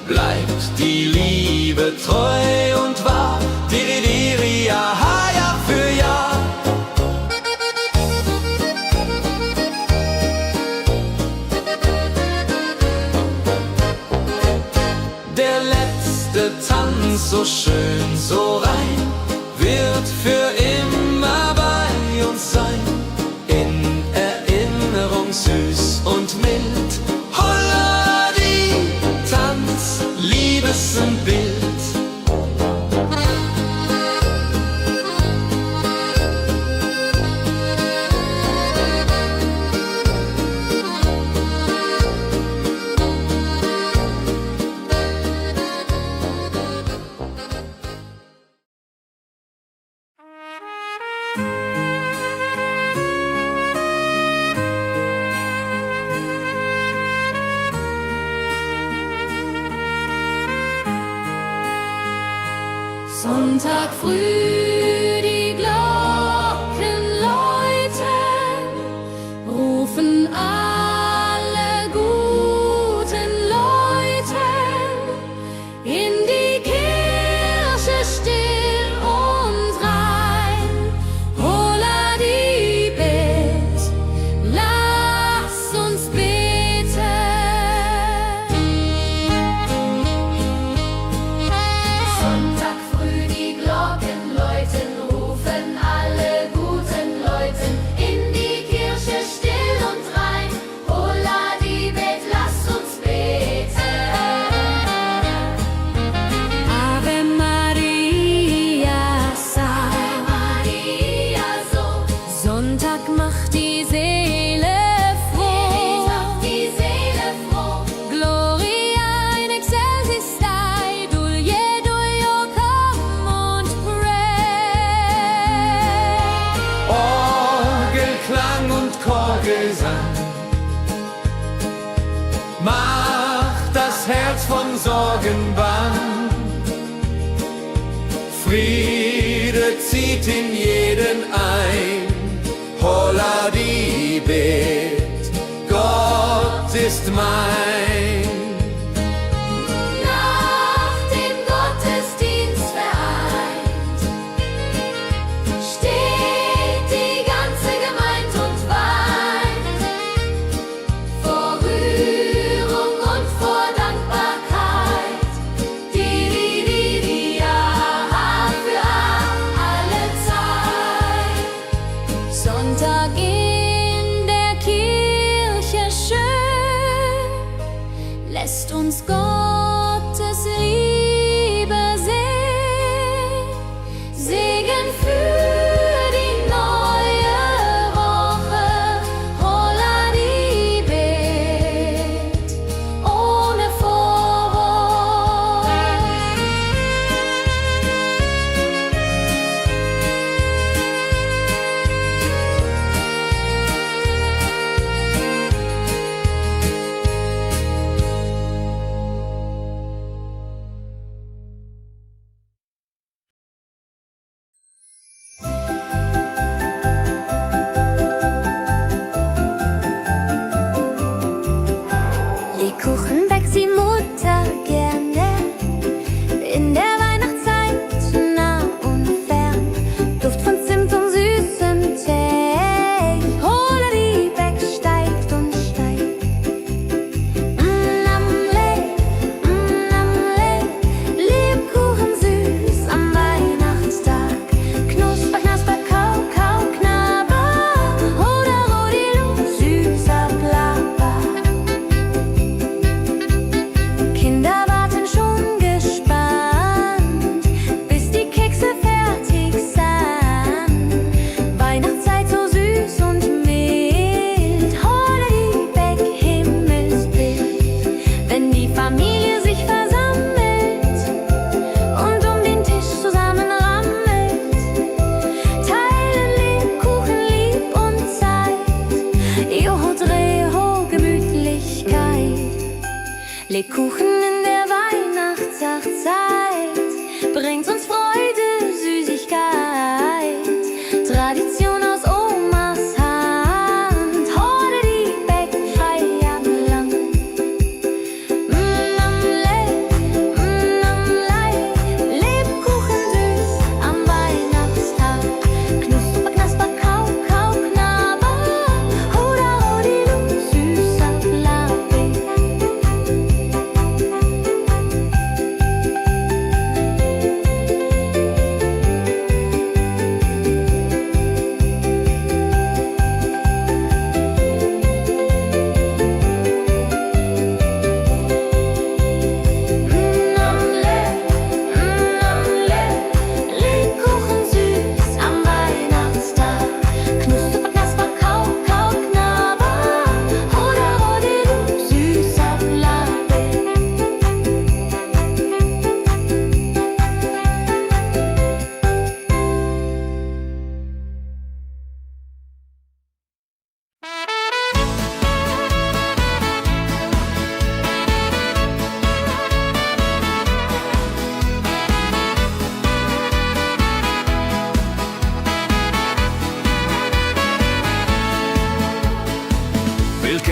bleibt die Liebe treu und wahr. Diri, Jahr, Jahr für Jahr. Der letzte Tanz so schön, so rein, wird für immer bei uns sein. In Erinnerung süß und mild. Holladi, Tanz, Liebesbild. Sonntag früh die Glocken läuten, rufen alle guten Leute in die Kirche still und rein. Holla die Bet, lass uns beten. Sonntag früh die Glocken läuten, rufen alle guten Leute in die Kirche still und rein. Holla die Bet, lass uns beten. Ave Maria, Ave Maria, so. Sonntag macht die Seele froh. Die Seele froh. Gloria in excelsis Dei, Dulce Duo, come und pray. Orgelklang und Chorgesang macht das Herz von Sorgen bang. Friede zieht in jeden ein. Holla die Bet, Gott ist mein. Nach dem Gottesdienst vereint steht die ganze Gemeinde und weint vor Rührung und vor Dankbarkeit. Die Jahr für alle Zeit. Sonntag in der Kirche schön lässt uns Gottes Liebe sehen. Segen für die neue Woche. Holla die Bet ohne Vorwurf. Lebkuchen backt die Mutter gerne. In der Weihnachtszeit nah und fern. Duft von Zimt und süßem Tee. Holla die Beck steigt und steigt. Namle, Lebkuchen süß am Weihnachtstag. Knusper, knasper, kau, kau, knabber. Holla, rodilu, süßer Plapper. Kinder warten schon gespannt, bis die Kekse fertig sind. Weihnachtszeit so süß und mild. Holla die Beck, Himmelsbild. Wenn die Familie sich versammelt und um den Tisch zusammenrammelt, teilen Lebkuchen lieb und Zeit. Joho, Dreho, Gemütlichkeit. Lebkuchen in der Weihnachtszeit bringt uns Freude, Süßigkeit. Tradition aus Omas Hand. Holla die Beck, Feierland. Namlei, Lebkuchen süß am Weihnachtstag. Knusper, knasper, kau, kau, knabber. Holla, rodilu, süßer Plapper.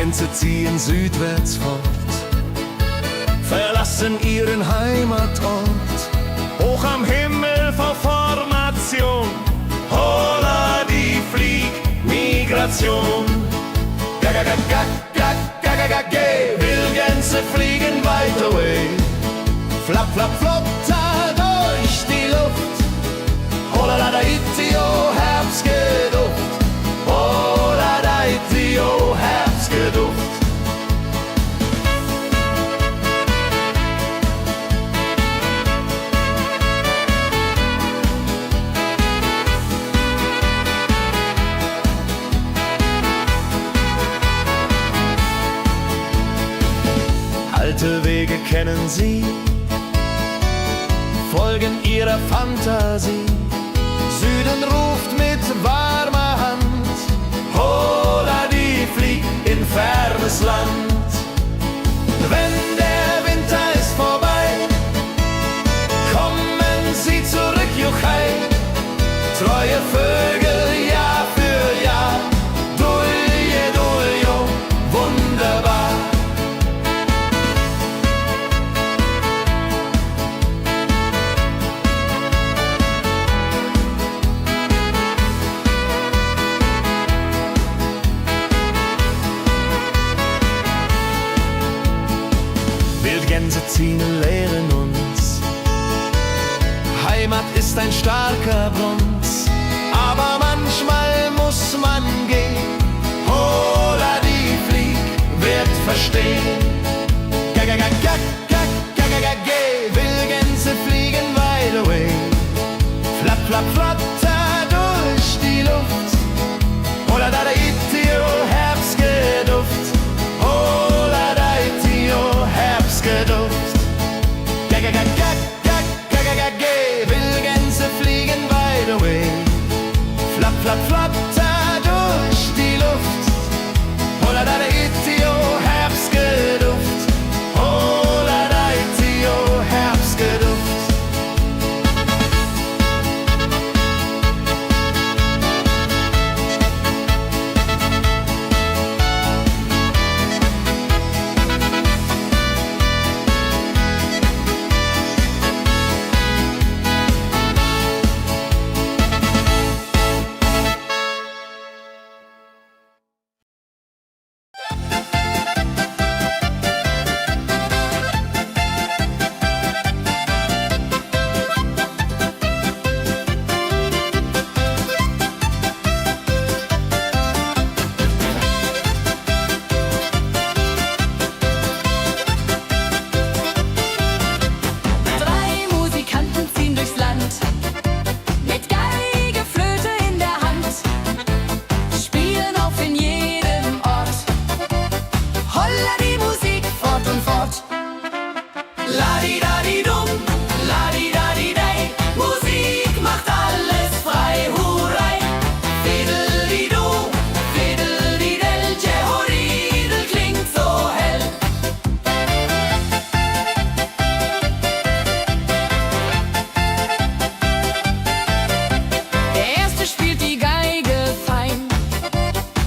Gänse ziehen südwärts fort, verlassen ihren Heimatort. Hoch am Himmel vor Formation, holla die Fliegmigration. Wildgänse fliegen weit away, flap, flap, flop, da durch die Luft. Holla da itio, Herbstgeduft. Holla da itio, Herbstgeduft. Alte Wege kennen sie, folgen ihrer Fantasie. Süden ruft mit warmer Hand, holla die flieg in fernes Land. Wenn der Winter ist vorbei, kommen sie zurück, Juchai. Treue Vögel, Jahr für Jahr, dulje, duljo, wunderbar. Wildgänse ziehen, lehren uns, Heimat ist ein starker Bronz, aber manchmal muss man gehen. Holla die Flieg wird verstehen. Wildgänse fliegen wide away, flap, flap, flatter durch die Luft. Holla da itio, Herbstgeduft. Holla da itio, Herbstgeduft. Wildgänse fliegen wide away, flap, flap, flatter durch die Luft. Holla da itio, Herbstgeduft. Holla da itio, Herbstgeduft. Ladi-dadi-dum, ladi-dadi-dei, Musik macht alles frei, hurrei. Fiddeli-du, fiddeli-del, Jehoridel klingt so hell. Der erste spielt die Geige fein,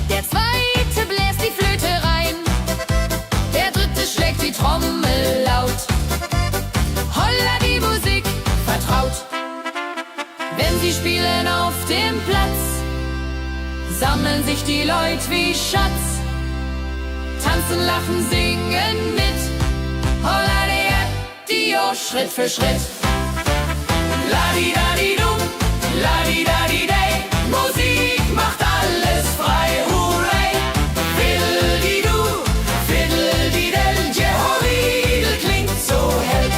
der zweite bläst die Flöte rein, der dritte schlägt die Trommel laut. Holla die Musik vertraut. Wenn sie spielen auf dem Platz, sammeln sich die Leute wie Schatz. Tanzen, lachen, singen mit. Holla Dio, Schritt für Schritt. Ladi-dadi-dum, ladi-dadi-dei, Musik macht alles frei, hurrei. Fiddeli-du, fiddeli-del, Jehoridel klingt so hell.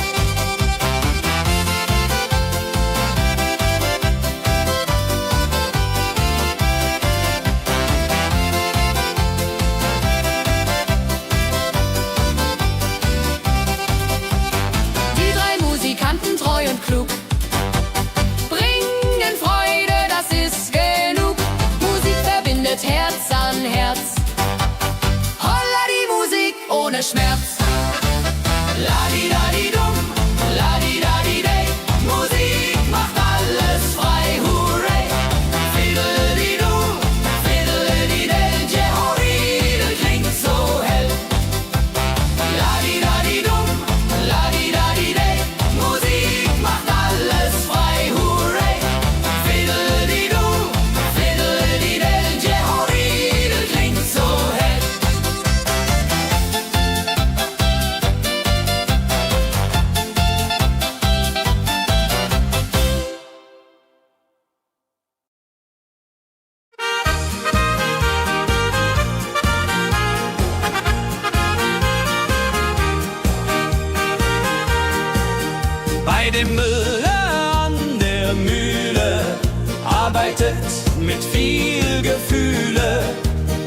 Die drei Musikanten, treu und klug, bringen Freude, das ist genug. Musik verbindet Herz an Herz. Holla die Musik ohne Schmerz. Ladi-dadi-dum, ladi-dadi-dei, Musik macht alles frei, hurrei. Fiddeli-du, fiddeli-del, Jehoridel klingt so Bei dem Müller an der Mühle arbeitet mit viel Gefühle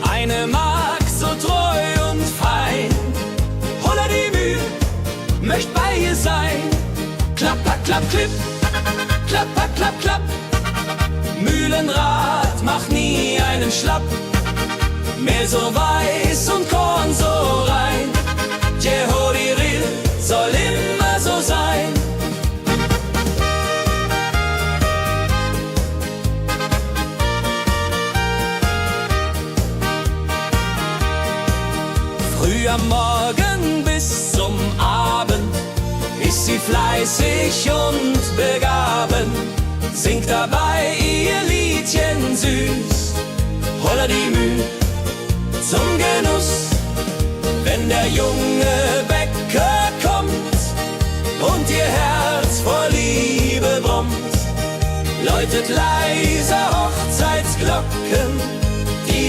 eine Magd so treu und fein. Holla die Mühl, möcht bei ihr sein. Klapp, klapp, klapp, klipp, klapp, klapp, klapp, klapp. Mühlenrad macht nie einen Schlapp. Mehl so weiß und Korn so rein. Jehoriril soll immer so sein. Früh am Morgen bis zum Abend ist sie fleißig und begaben, singt dabei ihr Liedchen süß. Holla die Mühl zum Genuss, wenn der junge Bäcker kommt und ihr Herz vor Liebe brummt, läutet leise Hochzeitsglocken, die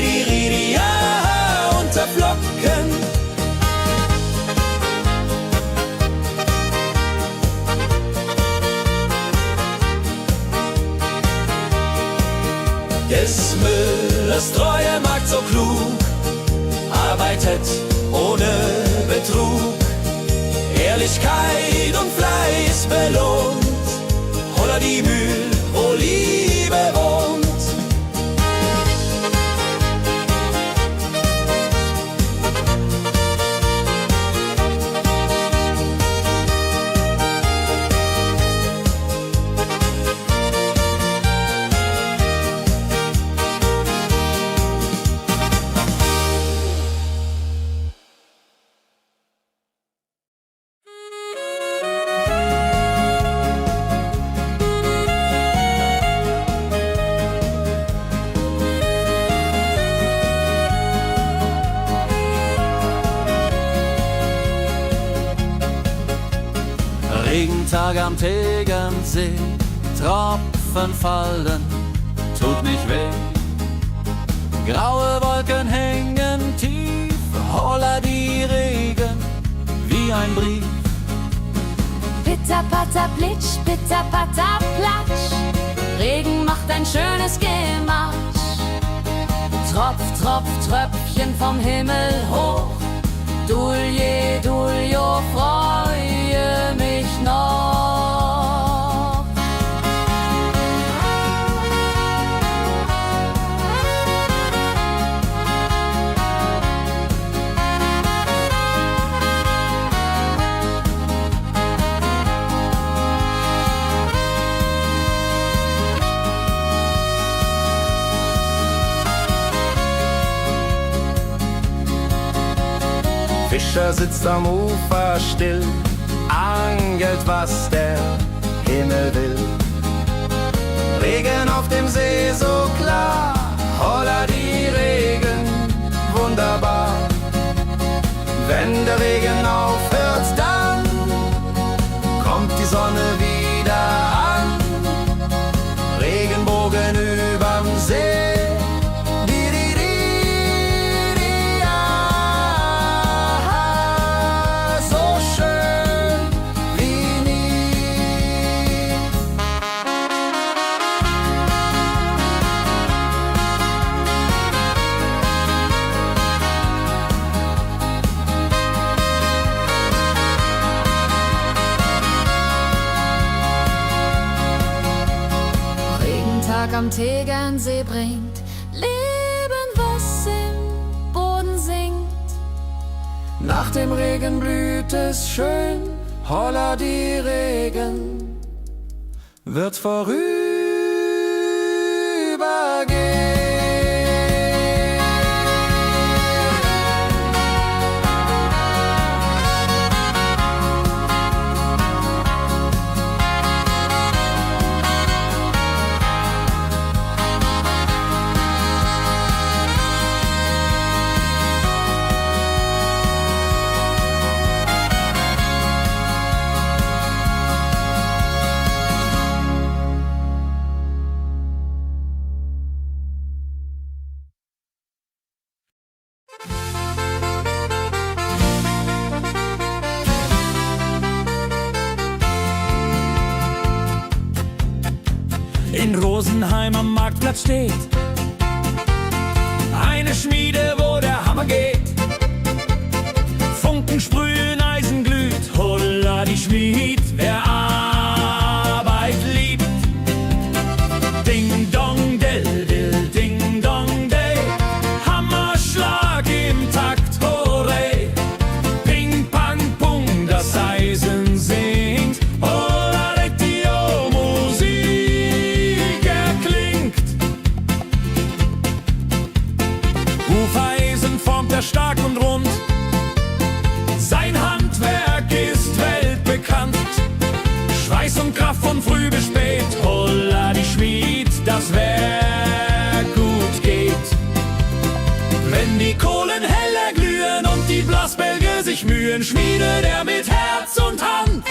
unterflocken. Des Müllers treue Magd so klug, arbeitet ohne Betrug, Ehrlichkeit und Fleiß belohnt. Holla die Mühl, wo Liebe wohnt. Regentag am Tegernsee, Tropfen fallen, tut nicht weh. Graue Wolken hängen tief, holla die Regen wie ein Brief. Pitter, patter, plitsch, pitter, patter, platsch. Regen macht ein schönes Gemarsch. Tropf, Tropf, Tröpfchen vom Himmel hoch. Dulje, Duljo, freue mich noch. Fischer sitzt am Ufer still, angelt, was der Himmel will. Regen auf dem See so klar, holla die Regen, wunderbar. Wenn der Regen aufhört, dann kommt die Sonne wieder an. Regenbogen überm See. Am Tegernsee bringt Leben, was im Boden singt. Nach dem Regen blüht es schön, holla die Regen wird vorübergehen. in Rosenheim am Marktplatz steht eine Schmiede, wo der Hammer geht. Funken sprühen, Eisen glüht, holla die Schmied, wer Arbeit liebt. Ding dong del dill, ding dong day, Hammerschlag im Takt, hurray. Ping pang pung, das Eisen singt, holla die Musik erklingt. Hufeisen formt er stark und rund, sein Handwerk ist weltbekannt. Schweiß und Kraft von früh bis spät, holla die Schmied, das Werk gut geht. Wenn die Kohlen heller glühen und die Blasbälge sich mühen, schmiedet er mit Herz und Hand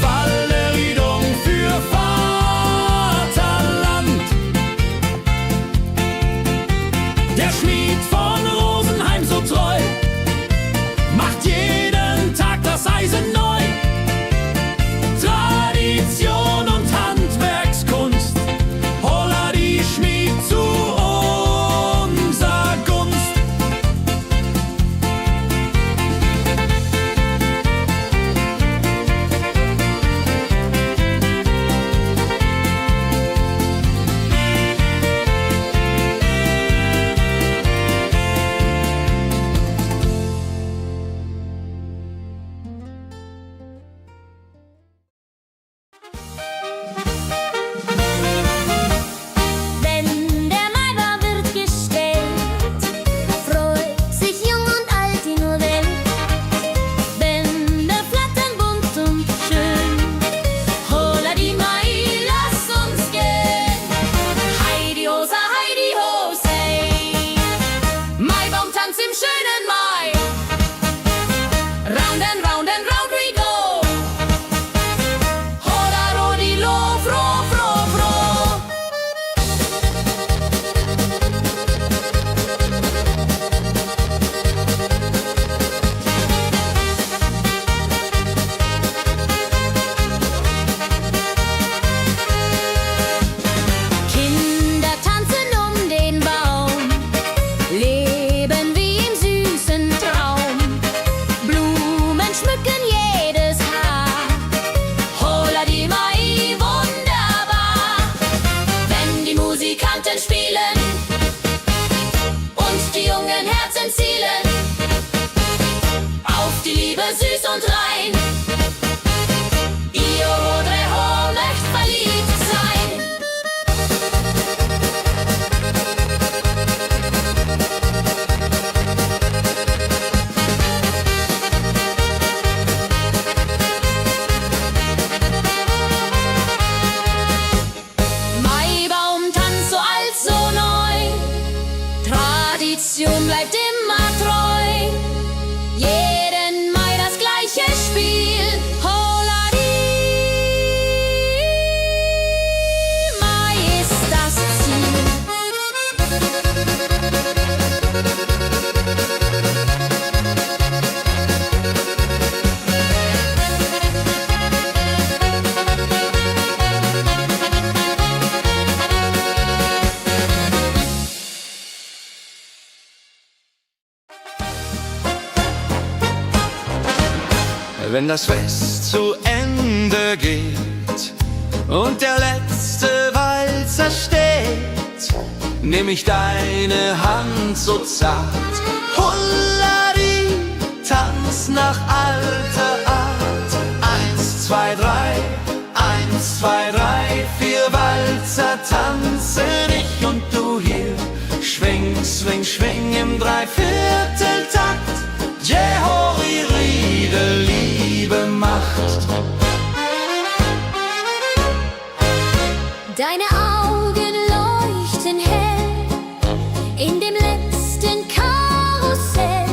Walleriedung für Vaterland. Der Schmied von Rosenheim so treu macht jeden Tag das Eisen neu. Tradition und Handwerkskunst, holla die Schmied zu unser Gunst. Wenn der Maibaum wird gestellt, freut sich jung und alt die nur Welt. Bänder flattern bunt und schön, holla die Mai, lass uns gehen. Heidi Hosa, Heidi Hos, hey, Maibaumtanz im schönen Mai. Round and round and round we go, holla rodi lo, fro, fro, fro. Kinder tanzen den Baum, leben wie im süßen Traum. Blumen schmücken jedes Haar, holla die Mai, wunderbar. Wenn die Musikanten spielen und die jungen Herzen zielen auf die Liebe süß und rein. Ihr Rodreho möcht verliebt sein. Maibaumtanz so alt, so neu, Tradition bleibt immer treu. Jeden Mai das gleiche Spiel, holla die Mai ist das Ziel. Wenn das Fest zu Ende geht und der letzte Walzer steht, nehm ich deine Hand so zart, Hullari, tanz nach alter Art. 1, 2, 3, 1, 2, 3, 4 Walzer tanzen ich und du hier. Schwing, swing, schwing im Dreivierteltakt. Jehori Riede, Liebe macht. Deine Augen leuchten hell in dem letzten Karussell.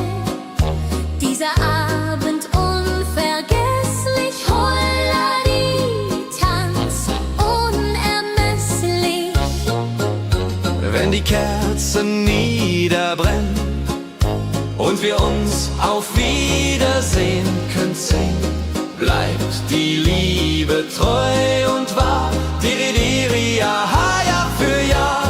Dieser Abend unvergesslich, Holladi, Tanz unermesslich. Wenn die Kerzen niederbrennen und wir uns auf Wiedersehen können sehen, bleibt die Liebe treu und wahr. Diridiri, aha, Jahr für Jahr.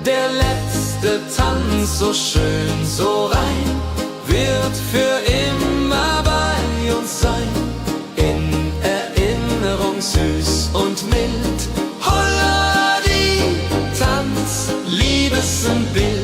Der letzte Tanz, so schön, so rein, wird für immer bei uns sein. In Erinnerung süß und mild. Holla die Tanz, Liebesbild.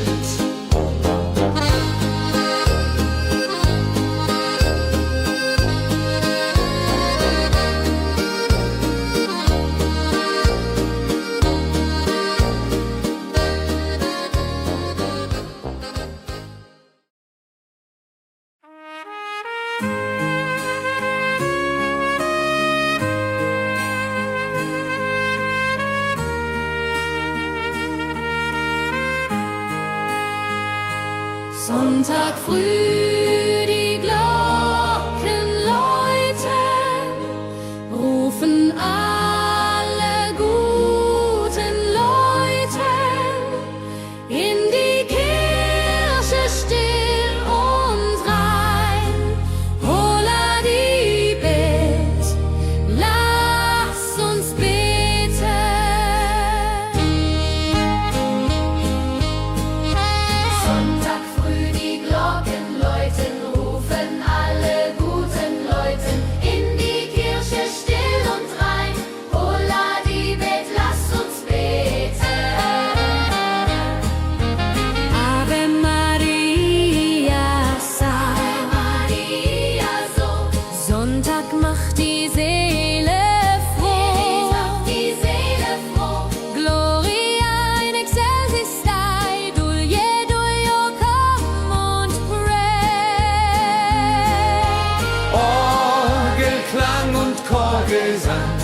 Sonntag früh, die Glocken läuten, rufen alle guten Leute in die Kirche still und rein. Holla die Bet, lass uns beten. Sonntag früh, die Glocken läuten, rufen alle guten Leute in die Kirche still und rein. Holla die Bet, lass uns beten. Ave Maria, Ave Maria, so. Sonntag macht die Seele froh. Macht die Seele froh. Gloria in excelsis Dei, Dulce come und pray. Orgelklang und Chorgesang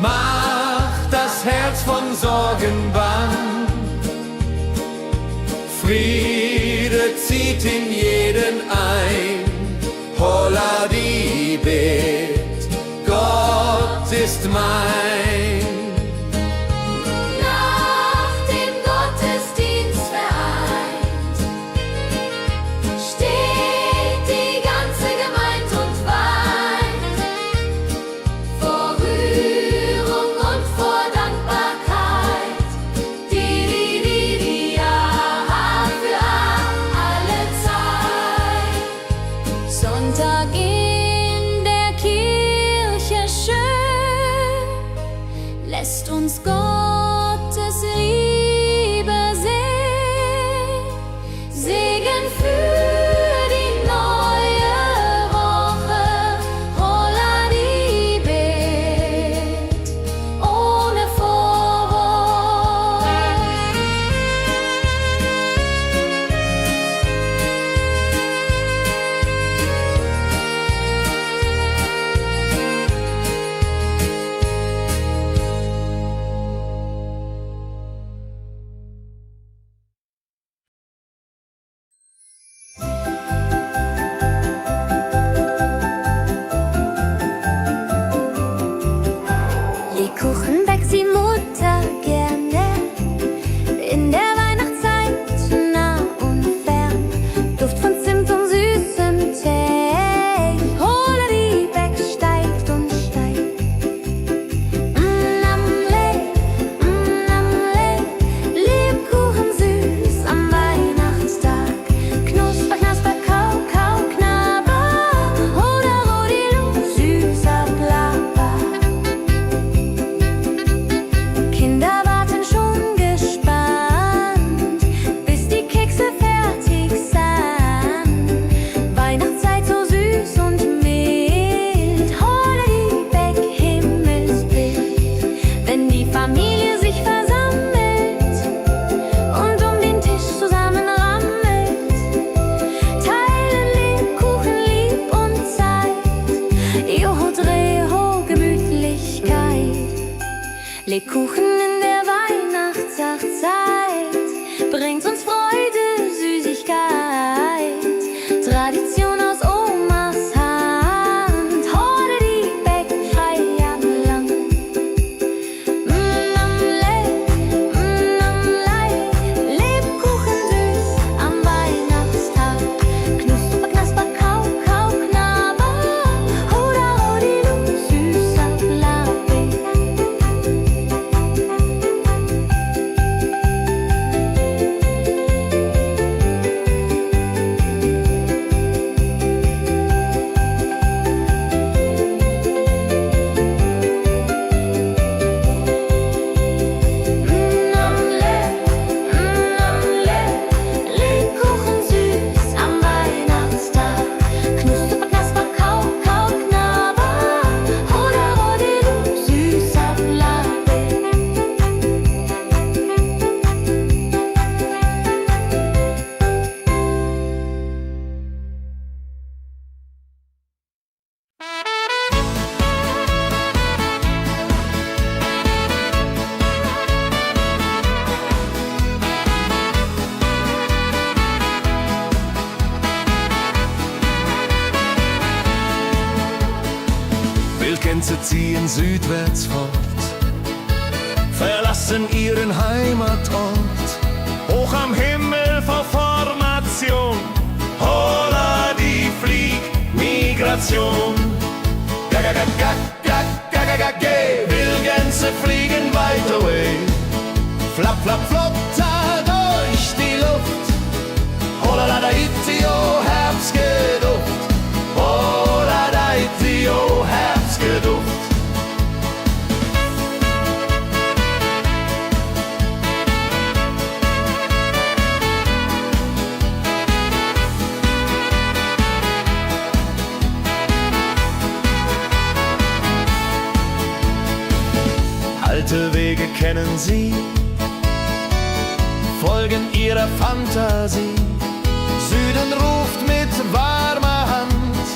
macht das Herz von Sorgen bang. Friede zieht in jeden ein. Holla die Bet, Gott ist mein. Nach dem Gottesdienst vereint steht die ganze Gemeinde und weint vor Rührung und vor Dankbarkeit. Di, ja, für alle Zeit. Sonntag in der Kirche schön lässt uns Gottes Liebe sehen. Segen für die neue Woche. Holla die Bet ohne Vorwurf. Lebkuchen backt die Mutter gerne. In der Weihnachtszeit nah und fern. Duft von Zimt und süßem Tee. Holla die Beck steigt und steigt. Namle, Lebkuchen süß am Weihnachtstag. Knusper, knasper, kau, kau, knabber. Holla, rodilu, süßer Plapper. Kinder warten schon gespannt, bis die Kekse fertig sind. Weihnachtszeit so süß und mild. Holla die Beck, Himmelsbild. Wenn die Familie sich versammelt und um den Tisch zusammenrammelt, teilen Lebkuchen lieb und Zeit. Joho, Dreho, Gemütlichkeit. Lebkuchen in der Weihnachtszeit bringt uns Freude, Süßigkeit. Tradition aus Omas Hand. Holla die Beck, frei am Land. ziehen südwärts fort, verlassen ihren Heimatort. Hoch am Himmel vor Formation, holla die Fliegmigration. Wildgänse fliegen weit away. Flap, flap, flop, da durch die Luft. Holla da itio, Herbstgeduft. Holla da itio, Herbstgeduft. Alte Wege kennen sie, folgen ihrer Fantasie. Süden ruft mit warmer Hand,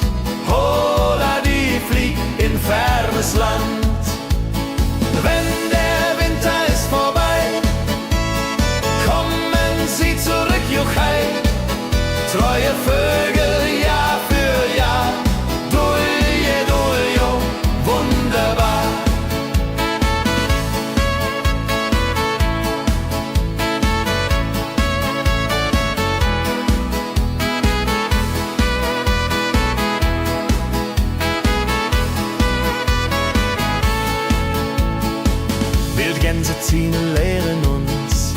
holla die flieg in fernes Land. Wenn der Winter ist vorbei, kommen sie zurück, Juchai. Treue Vögel, Jahr für Jahr, dulje, duljo, wunderbar. Wildgänse ziehen, lehren uns.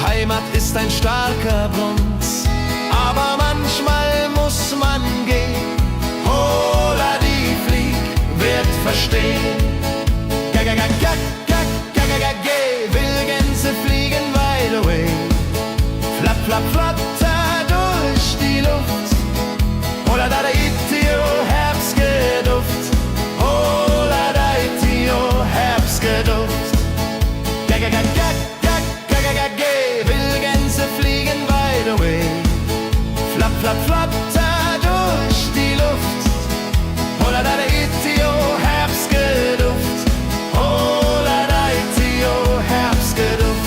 Heimat ist ein starker Bronz, aber manchmal muss man gehen. Holla die Flieg wird verstehen. Wildgänse fliegen wide away. Flap, flap, flatter durch die Luft. Holla da itio, Herbstgeduft. Holla da itio, Herbstgeduft. Wildgänse fliegen wide away. Flap, flap, flatter durch die Luft. Holla da itio, Herbstgeduft. Holla da itio, Herbstgeduft.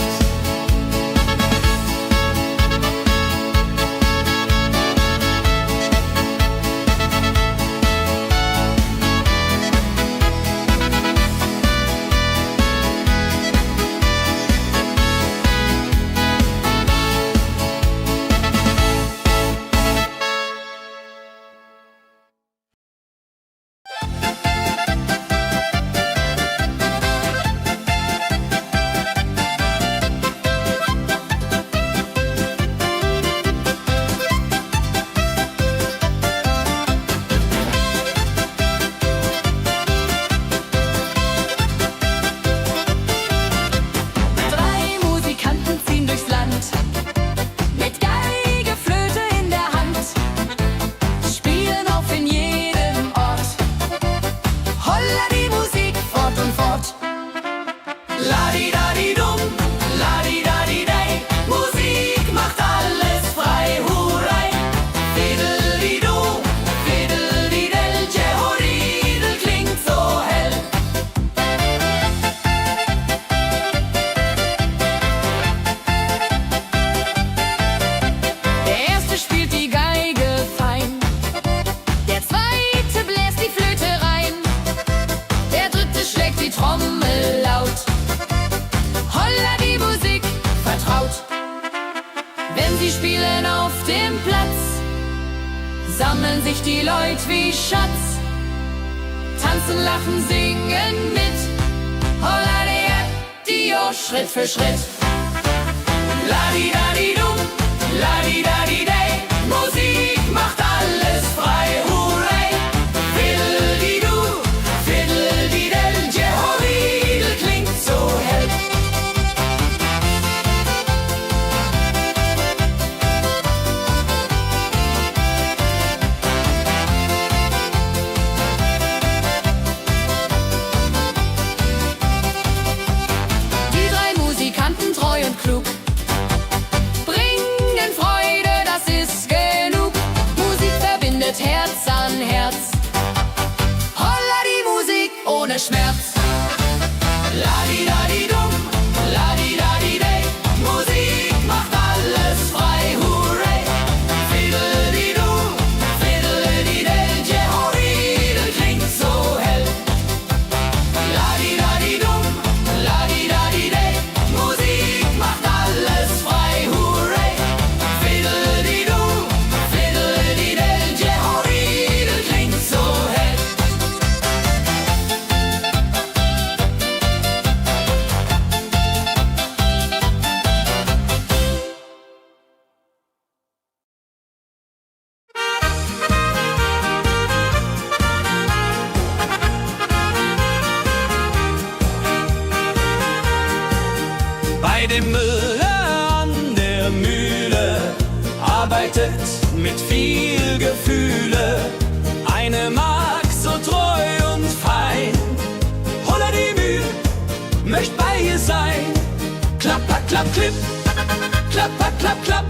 Sammeln sich die Leute wie Schatz, tanzen, lachen, singen mit. Holla Dio, Schritt für Schritt. Ladi-dadi-dum, ladi-dadi-day, Musik macht alles frei, hurray. Fiddle-di-du, fiddle-di-del, Jehoridel klingt so hell. Treu und klug, bringen Freude, das ist genug. Musik verbindet Herz an Herz. Holla die Musik ohne Schmerz. Ladi-dadi-dum, ladi-dadi-day, Musik macht alles frei, hurray. Fiddle-di-du, fiddle-di-del, Jehoridel klingt so hell. bei dem Müller an der Mühle arbeitet mit viel Gefühle eine Magd so treu und fein. Holla die Mühl, möcht bei ihr sein. Klapper, klapp, klipp, klapper, klapp, klapp.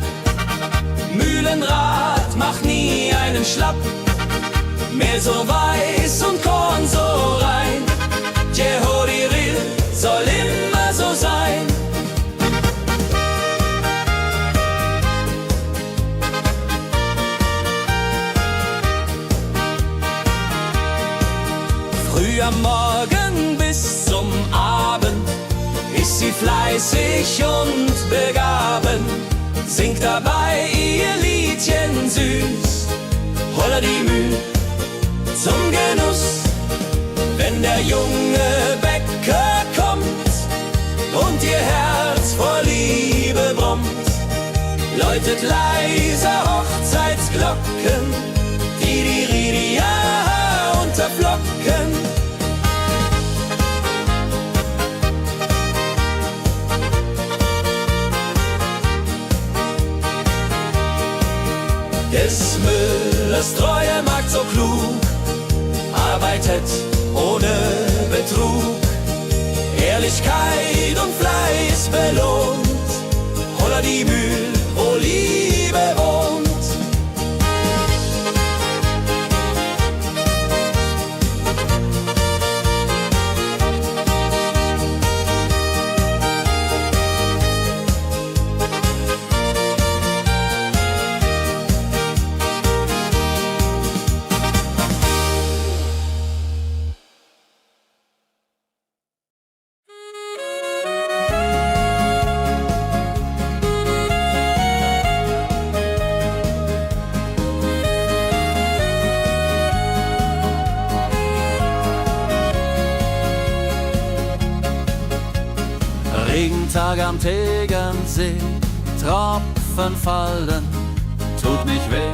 Mühlenrad macht nie einen Schlapp. Mehr so weiß und Korn so rein. Jehodiril soll immer so sein. Früh am Morgen bis zum Abend ist sie fleißig und begaben, singt dabei ihr Liedchen süß. Holla die Mühl zum Genuss, wenn der junge Bäcker kommt und ihr Herz vor Liebe brummt, läutet leiser Hochzeitsglocken, die Ridia unterflocken. Des Müllers treue Magd so klug, arbeitet ohne Betrug, Ehrlichkeit und Fleiß belohnt. Holla die Mühl, wo Liebe wohnt. Regentag am Tegernsee, Tropfen fallen, tut nicht weh.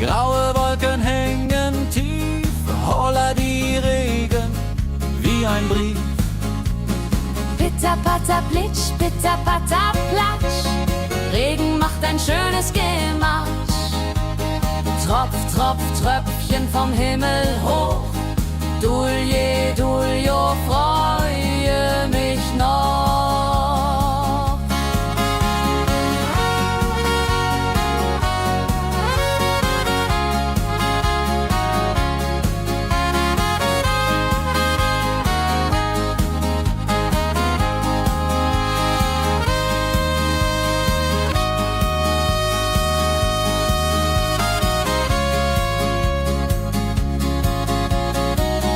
Graue Wolken hängen tief, holla die Regen wie ein Brief. Pitter, patter, plitsch, pitter, patter, platsch. Regen macht ein schönes Gemarsch. Tropf, Tropf, Tröpfchen vom Himmel hoch. Dulje, Duljo, freue mich noch.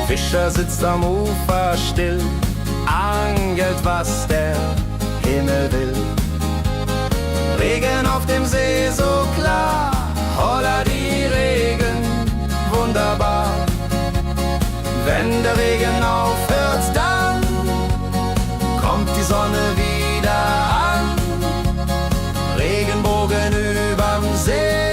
Fischer sitzt am Ufer still, angelt, was der Himmel will. Regen auf dem See so klar, holla die Regen, wunderbar. Wenn der Regen aufhört, dann kommt die Sonne wieder an. Regenbogen überm See.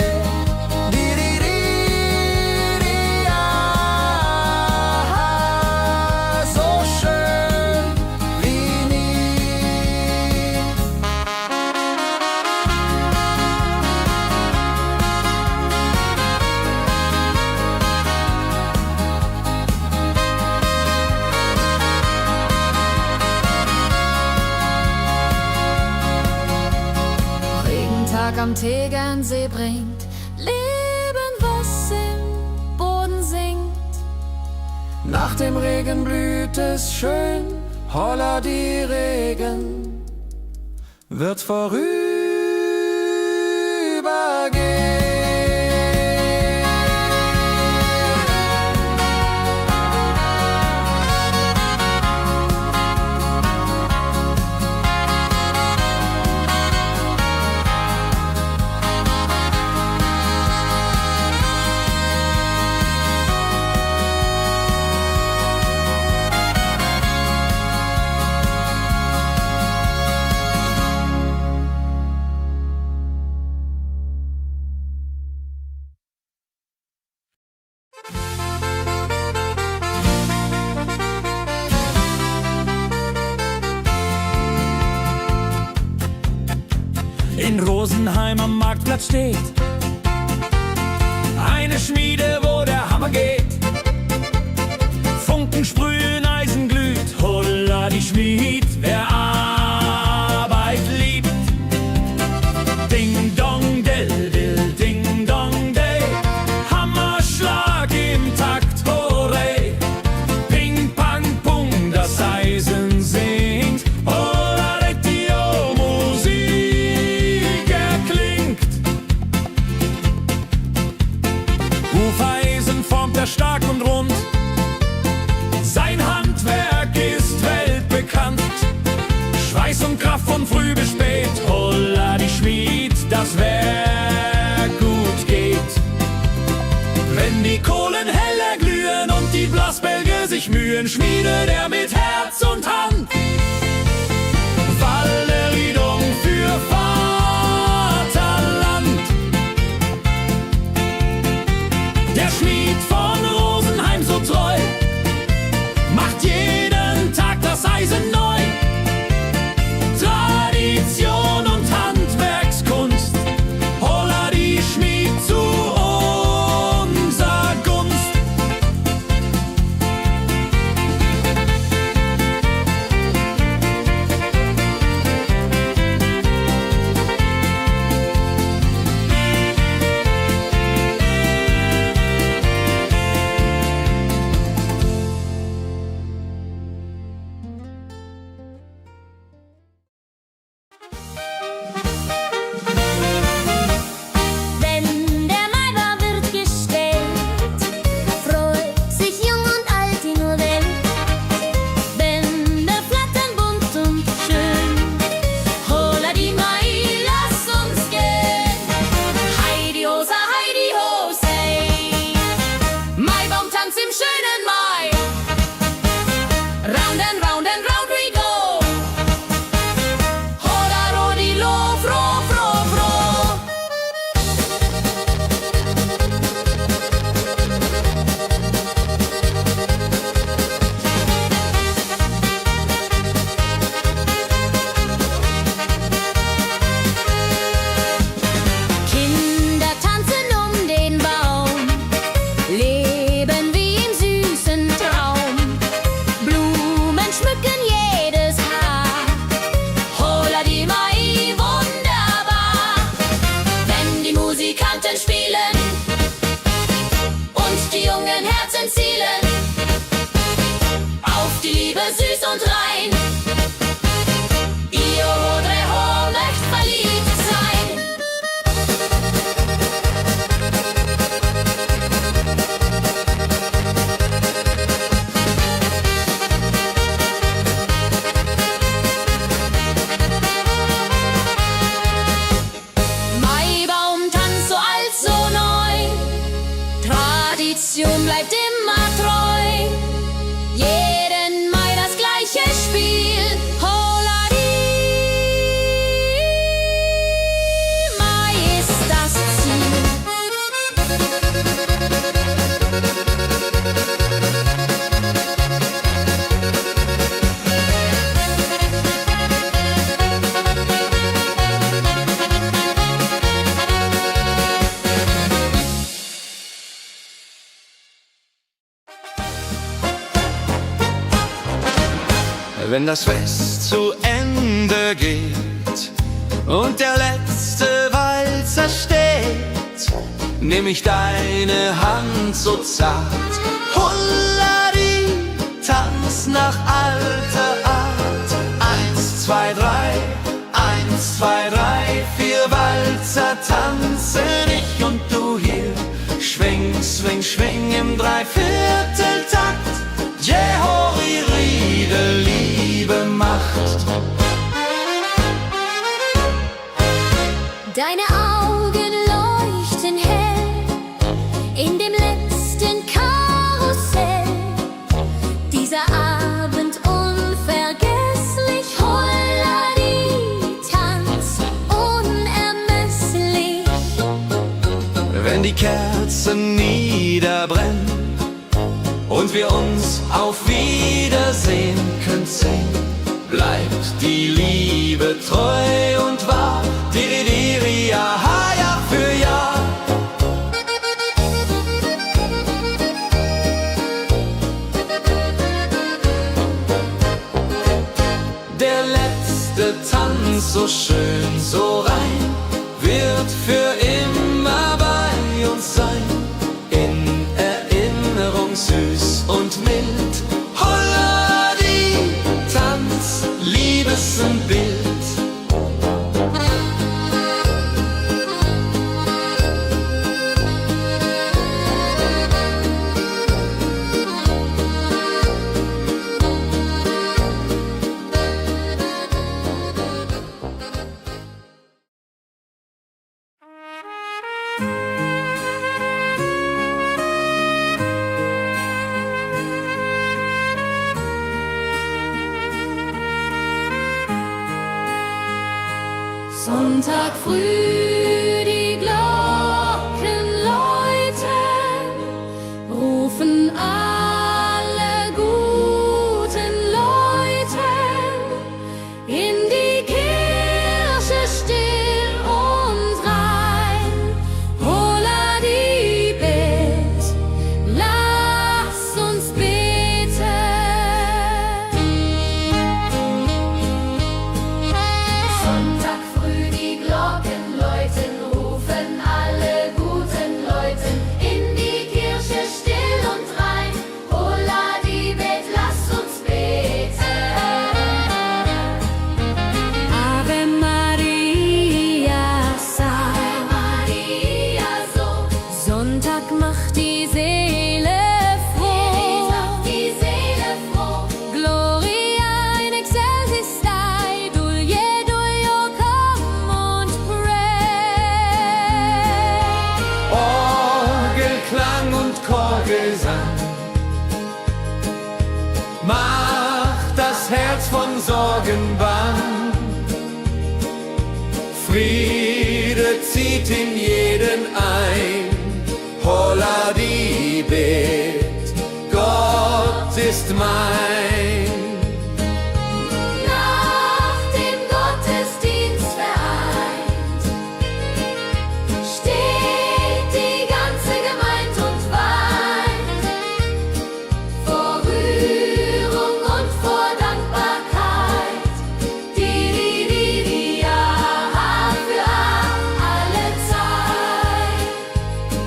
Am Tegernsee bringt Leben, was im Boden singt. Nach dem Regen blüht es schön, holla die Regen wird vorübergehen. in Rosenheim am Marktplatz steht. Eine Schmiede, wo der Hammer geht. Funken sprühen, Eisen glüht, holla die Schmied, wer Arbeit liebt. Ding dong del dill, ding dong day, Hammerschlag im Takt, hooray. Ping pang pung, das Eisen singt, holla retio, Musik erklingt. Hufeisen formt er stark und rund, sein Handwerk ist weltbekannt. Schweiß und Kraft von früh bis spät, holla die Schmied, das Werk gut geht. Wenn die Kohlen heller glühen und die Blasbälge sich mühen, schmiedet er mit Herz und Hand Walleriedung für Vaterland. Der Schmied von Rosenheim so treu macht jeden Tag das Eisen neu. Tradition und Handwerkskunst, holla die Schmied zu unser Gunst. Wenn der Maibaum wird gestellt, freut sich jung und alt die nur Welt. Bänder flattern bunt und schön, holla die Mai, lass uns gehen. Heidi Hosa, Heidi Hosey, Maibaumtanz im schönen Mai. Round and round and round we go, holla rodi lo, fro, fro, fro. Kinder tanzen um den Baum, leben wie im süßen Traum. Blumen schmücken jedes Haar, holla die Mai, wunderbar. Wenn die Musikanten spielen und die jungen Herzen zielen auf die Liebe süß und rein. Ihr Hodre Ho möcht verliebt sein. Maibaumtanz so alt, so neu, Tradition bleibt immer treu. Jeden Mai das gleiche Spiel, holla die Mai ist das Ziel. Wenn das Fest zu Ende geht und der letzte Walzer steht, nehm ich deine Hand so zart, Hullari, tanz nach alter Art. 1, 2, 3, 1, 2, 3, 4 Walzer tanzen ich und du hier. Schwing, swing, schwing im Dreivierteltakt. Jehori Riede, Liebe macht. Deine Augen leuchten hell in dem letzten Karussell. Dieser Abend unvergesslich, Holladi, Tanz unermesslich. Wenn die Kerzen niederbrennen und wir uns auf Wiedersehen können sehen, bleibt die Liebe treu und wahr. Di, di, di, letzte Tanz, so schön, so rein, wird für immer bei uns sein. In Erinnerung süß und mild. Holla die Tanz, Liebesbild. Sonntag früh, die Glocken läuten, rufen alle guten Leute in die Kirche still und rein. Holla die Bet, lass uns beten. Sonntag früh, die Glocken läuten, rufen alle guten Leute in die Kirche still und rein. Holla die Bet, lass uns beten. Ave Maria, Ave Maria, so. Sonntag macht die Seele froh. Macht die Seele froh. Gloria in excelsis Dei, Dulce come und pray. Orgelklang und Chorgesang macht das Herz von Sorgen bang. Friede zieht in jeden ein. Holla die Bet, Gott ist mein. Nach dem Gottesdienst vereint steht die ganze Gemeinde und weint vor Rührung und vor Dankbarkeit. Ja, für alle Zeit.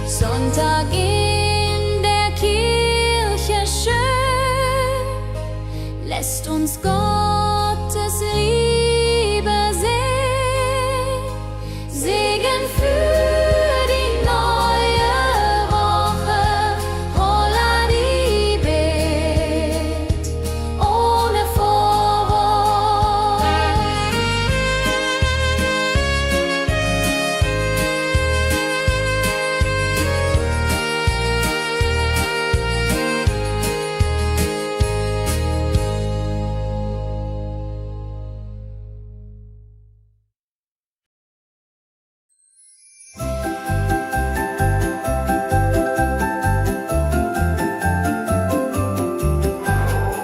Sonntag in der Kirche schön, lässt uns Gottes Liebe sehen. Segen für die neue Woche. Holla die Bet, ohne Vorwurf.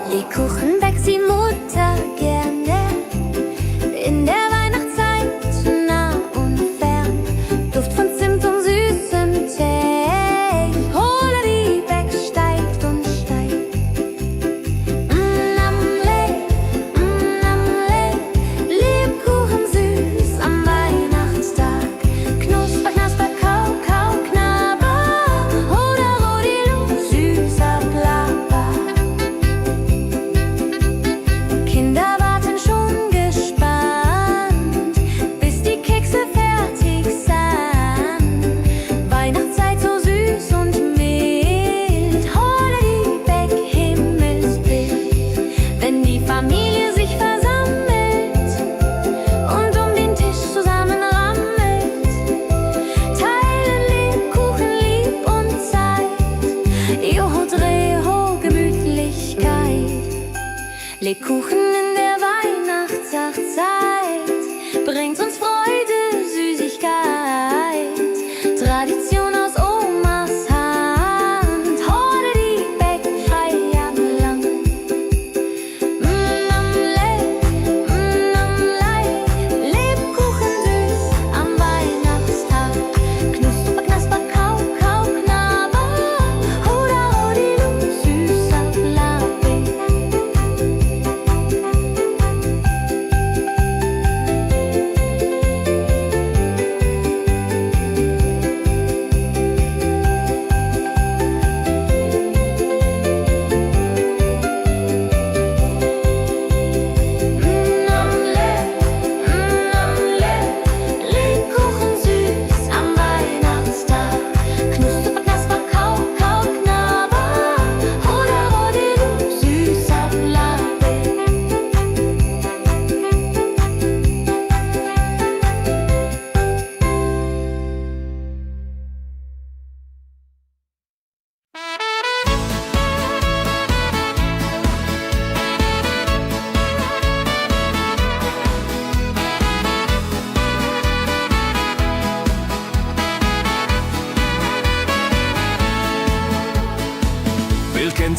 Lebkuchen backt die Mutter gerne. In der Weihnachtszeit nah und fern. Duft von Zimt und süßem Tee. Holla die Beck steigt und steigt. Lebkuchen süß am Weihnachtstag. Knusper, knasper, kau, kau, knabber. Holla, rodilu, süßer Plapper. Kinder warten schon gespannt, bis die Kekse fertig sind. Weihnachtszeit so süß und mild. Holla die Beck, Himmelsbild. Wenn die Familie sich versammelt und um den Tisch zusammen rammelt, teilen Lebkuchen lieb und Zeit. Joho, Dreho, Gemütlichkeit. Lebkuchen in der Weihnachtszeit bringt uns Freude, Süßigkeit. Tradition aus Omas Hand. Holla die Beck, frei am Land. Lebkuchen süß am Weihnachtstag. Knusper, knasper, kau, kau, knabber. Holla, rodilu, süßer Plapper.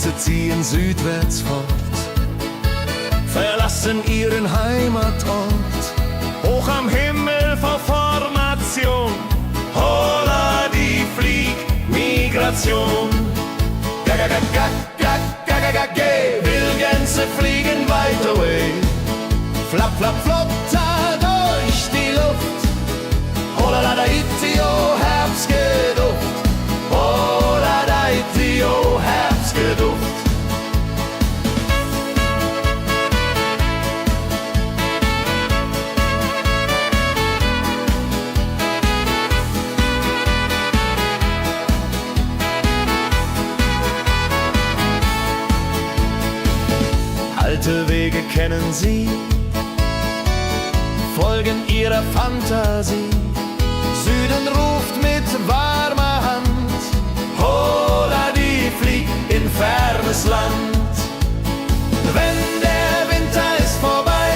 Gänse ziehen südwärts fort, verlassen ihren Heimatort. Hoch am Himmel vor Formation, Holla, die Fliegmigration. Wildgänse fliegen weit away. Flap, flap, flop, da durch die Luft. Holla, da, itio, Herbstgeduft. Holla, da, itio, Herbstgeduft. Alte Wege kennen sie, folgen ihrer Fantasie. Süden ruft mit warmer Hand, Holla, die fliegt in fernes Land. Wenn der Winter ist vorbei,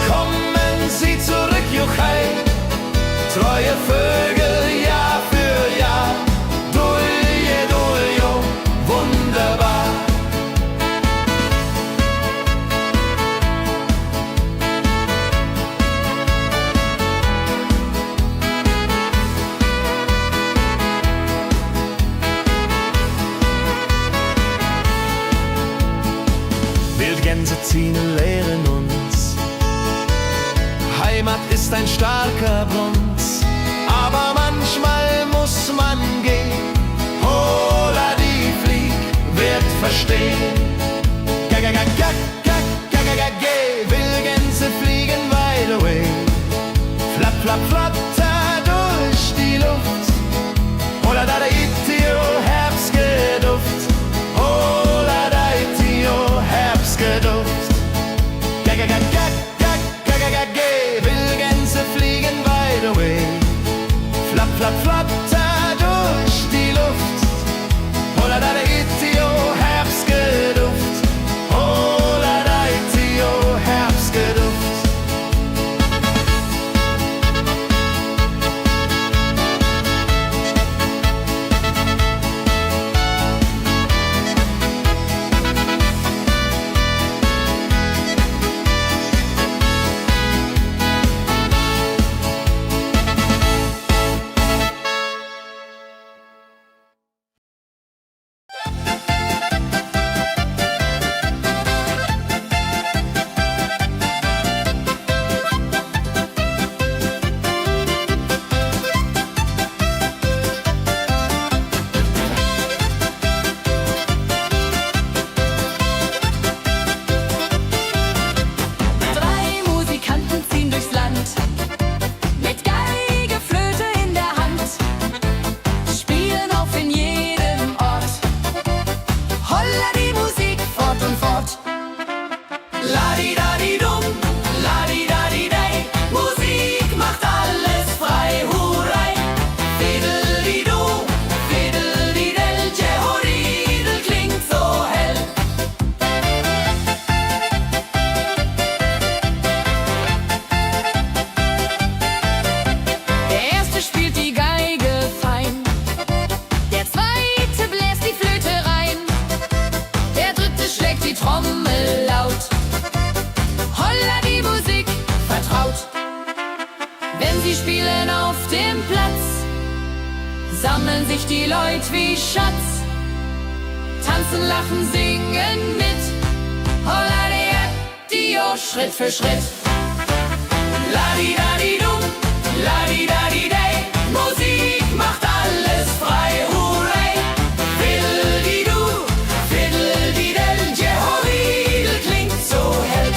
kommen sie zurück, Juchai. Treue Vögel, Jahr für Jahr, Dulje, Duljo, wunderbar. Wildgänse ziehen, lehren uns, Heimat ist ein starker Bronz, aber manchmal muss man gehen. Holla, die Flieg wird verstehen. Wildgänse fliegen wide away. Flap, flap, flatter durch die Luft. Holla, da, itio, Herbstgeduft. Holla, da, itio, Herbstgeduft. Wildgänse fliegen wide away. Flap, flap, flatter durch die Luft. Holla, da, itio, Herbstgeduft. Holla, da, itio, Herbstgeduft. Sammeln sich die Leute wie Schatz, tanzen, lachen, singen mit. Holla, Dio, Schritt für Schritt. Ladi-dadi-dum, ladi-dadi-day, Musik macht alles frei, hurray. Fiddle-di-du, fiddle-di-del, Jehoridel klingt so hell.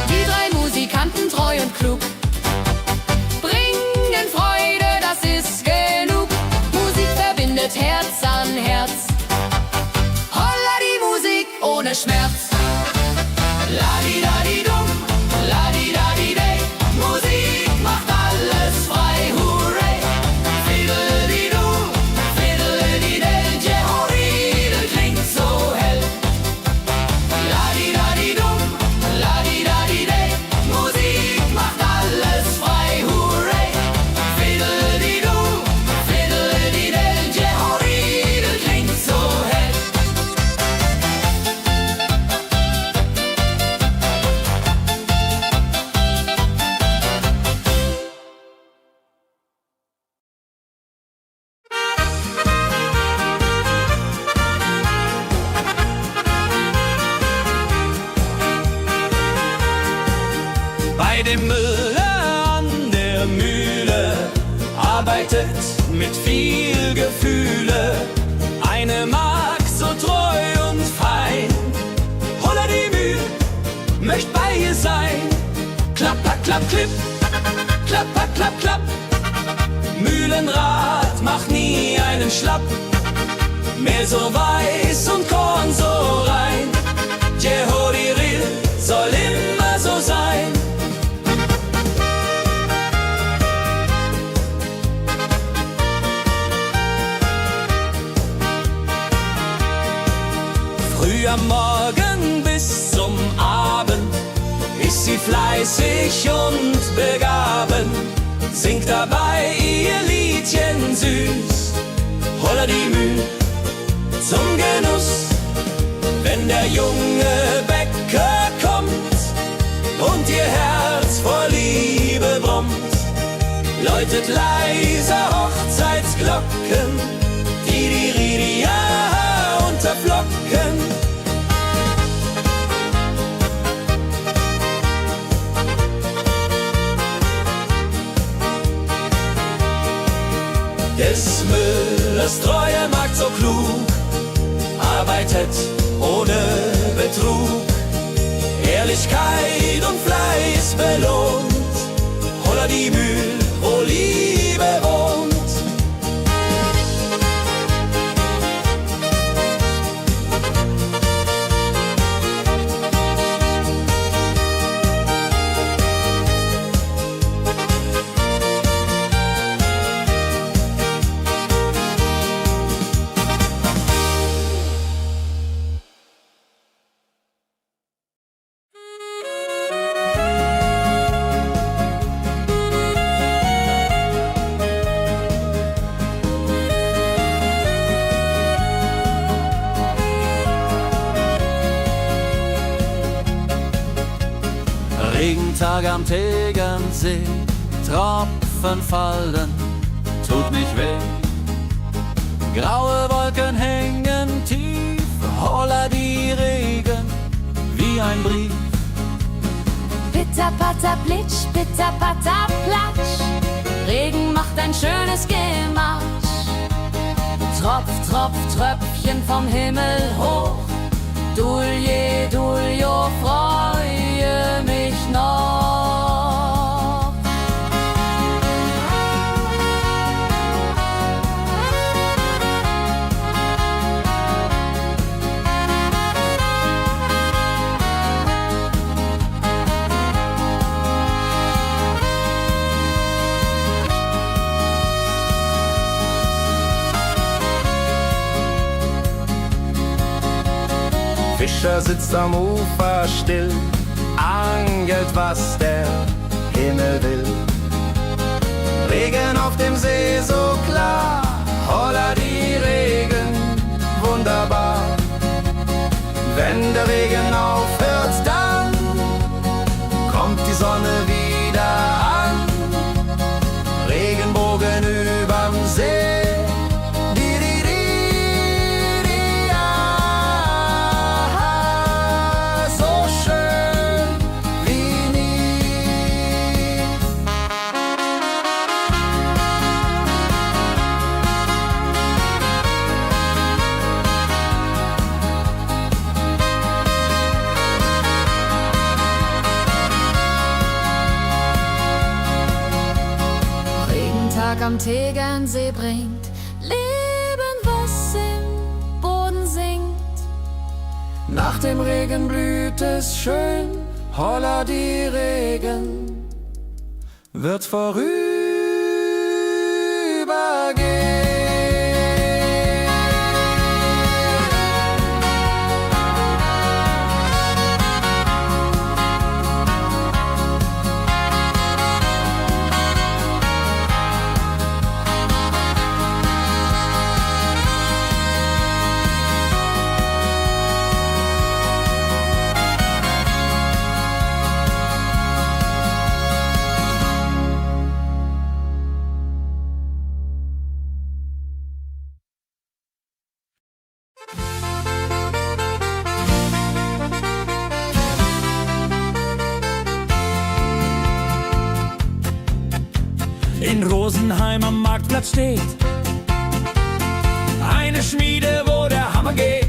Die drei Musikanten, treu und klug, bringen Freude, das ist genug. Musik verbindet Herz an Herz. Holla, die Musik ohne Schmerz. Ladi-dadi-dum, ladi-dadi-day, Musik macht alles frei, hurray. Fiddle-di-du, fiddle-di-del, Jehoridel klingt so bei dem Müller an der Mühle arbeitet mit viel Gefühle eine Magd so treu und fein. Holla die Mühl, möcht bei ihr sein. Klapper, klapp, klipp, klapper, klapp, klapp. Mühlenrad macht nie einen Schlapp. Mehl so weiß und Korn so rein. Jehodiril soll immer so sein. Früh am Morgen bis zum Abend ist sie fleißig und begaben, singt dabei ihr Liedchen süß. Holla die Mühl zum Genuss, wenn der junge Bäcker kommt und ihr Herz vor Liebe brummt, läutet leiser Hochzeitsglocken, die Ridia unterflocken. Des Müllers treue Magd so klug, arbeitet ohne Betrug, Ehrlichkeit und Fleiß belohnt. Holla die Mühl, wo Liebe wohnt. Regentag am Tegernsee, Tropfen fallen, tut nicht weh. Graue Wolken hängen tief, holla die Regen wie ein Brief. Pitter, patter, plitsch, pitter, patter, platsch. Regen macht ein schönes Gematsch. Tropf, tropf, Tröpfchen vom Himmel hoch. Dulje, Duljo, freue mich noch. Fischer sitzt am Ufer still, angelt, was der Himmel will. Regen auf dem See so klar, holla die Regen, wunderbar. Wenn der Regen aufhört, dann kommt die Sonne wieder an. Regenbogen überm See. Am Tegernsee bringt Leben, was im Boden singt. Nach dem Regen blüht es schön, holla die Regen wird vorübergehen. Rosenheim am Marktplatz steht. Eine Schmiede, wo der Hammer geht.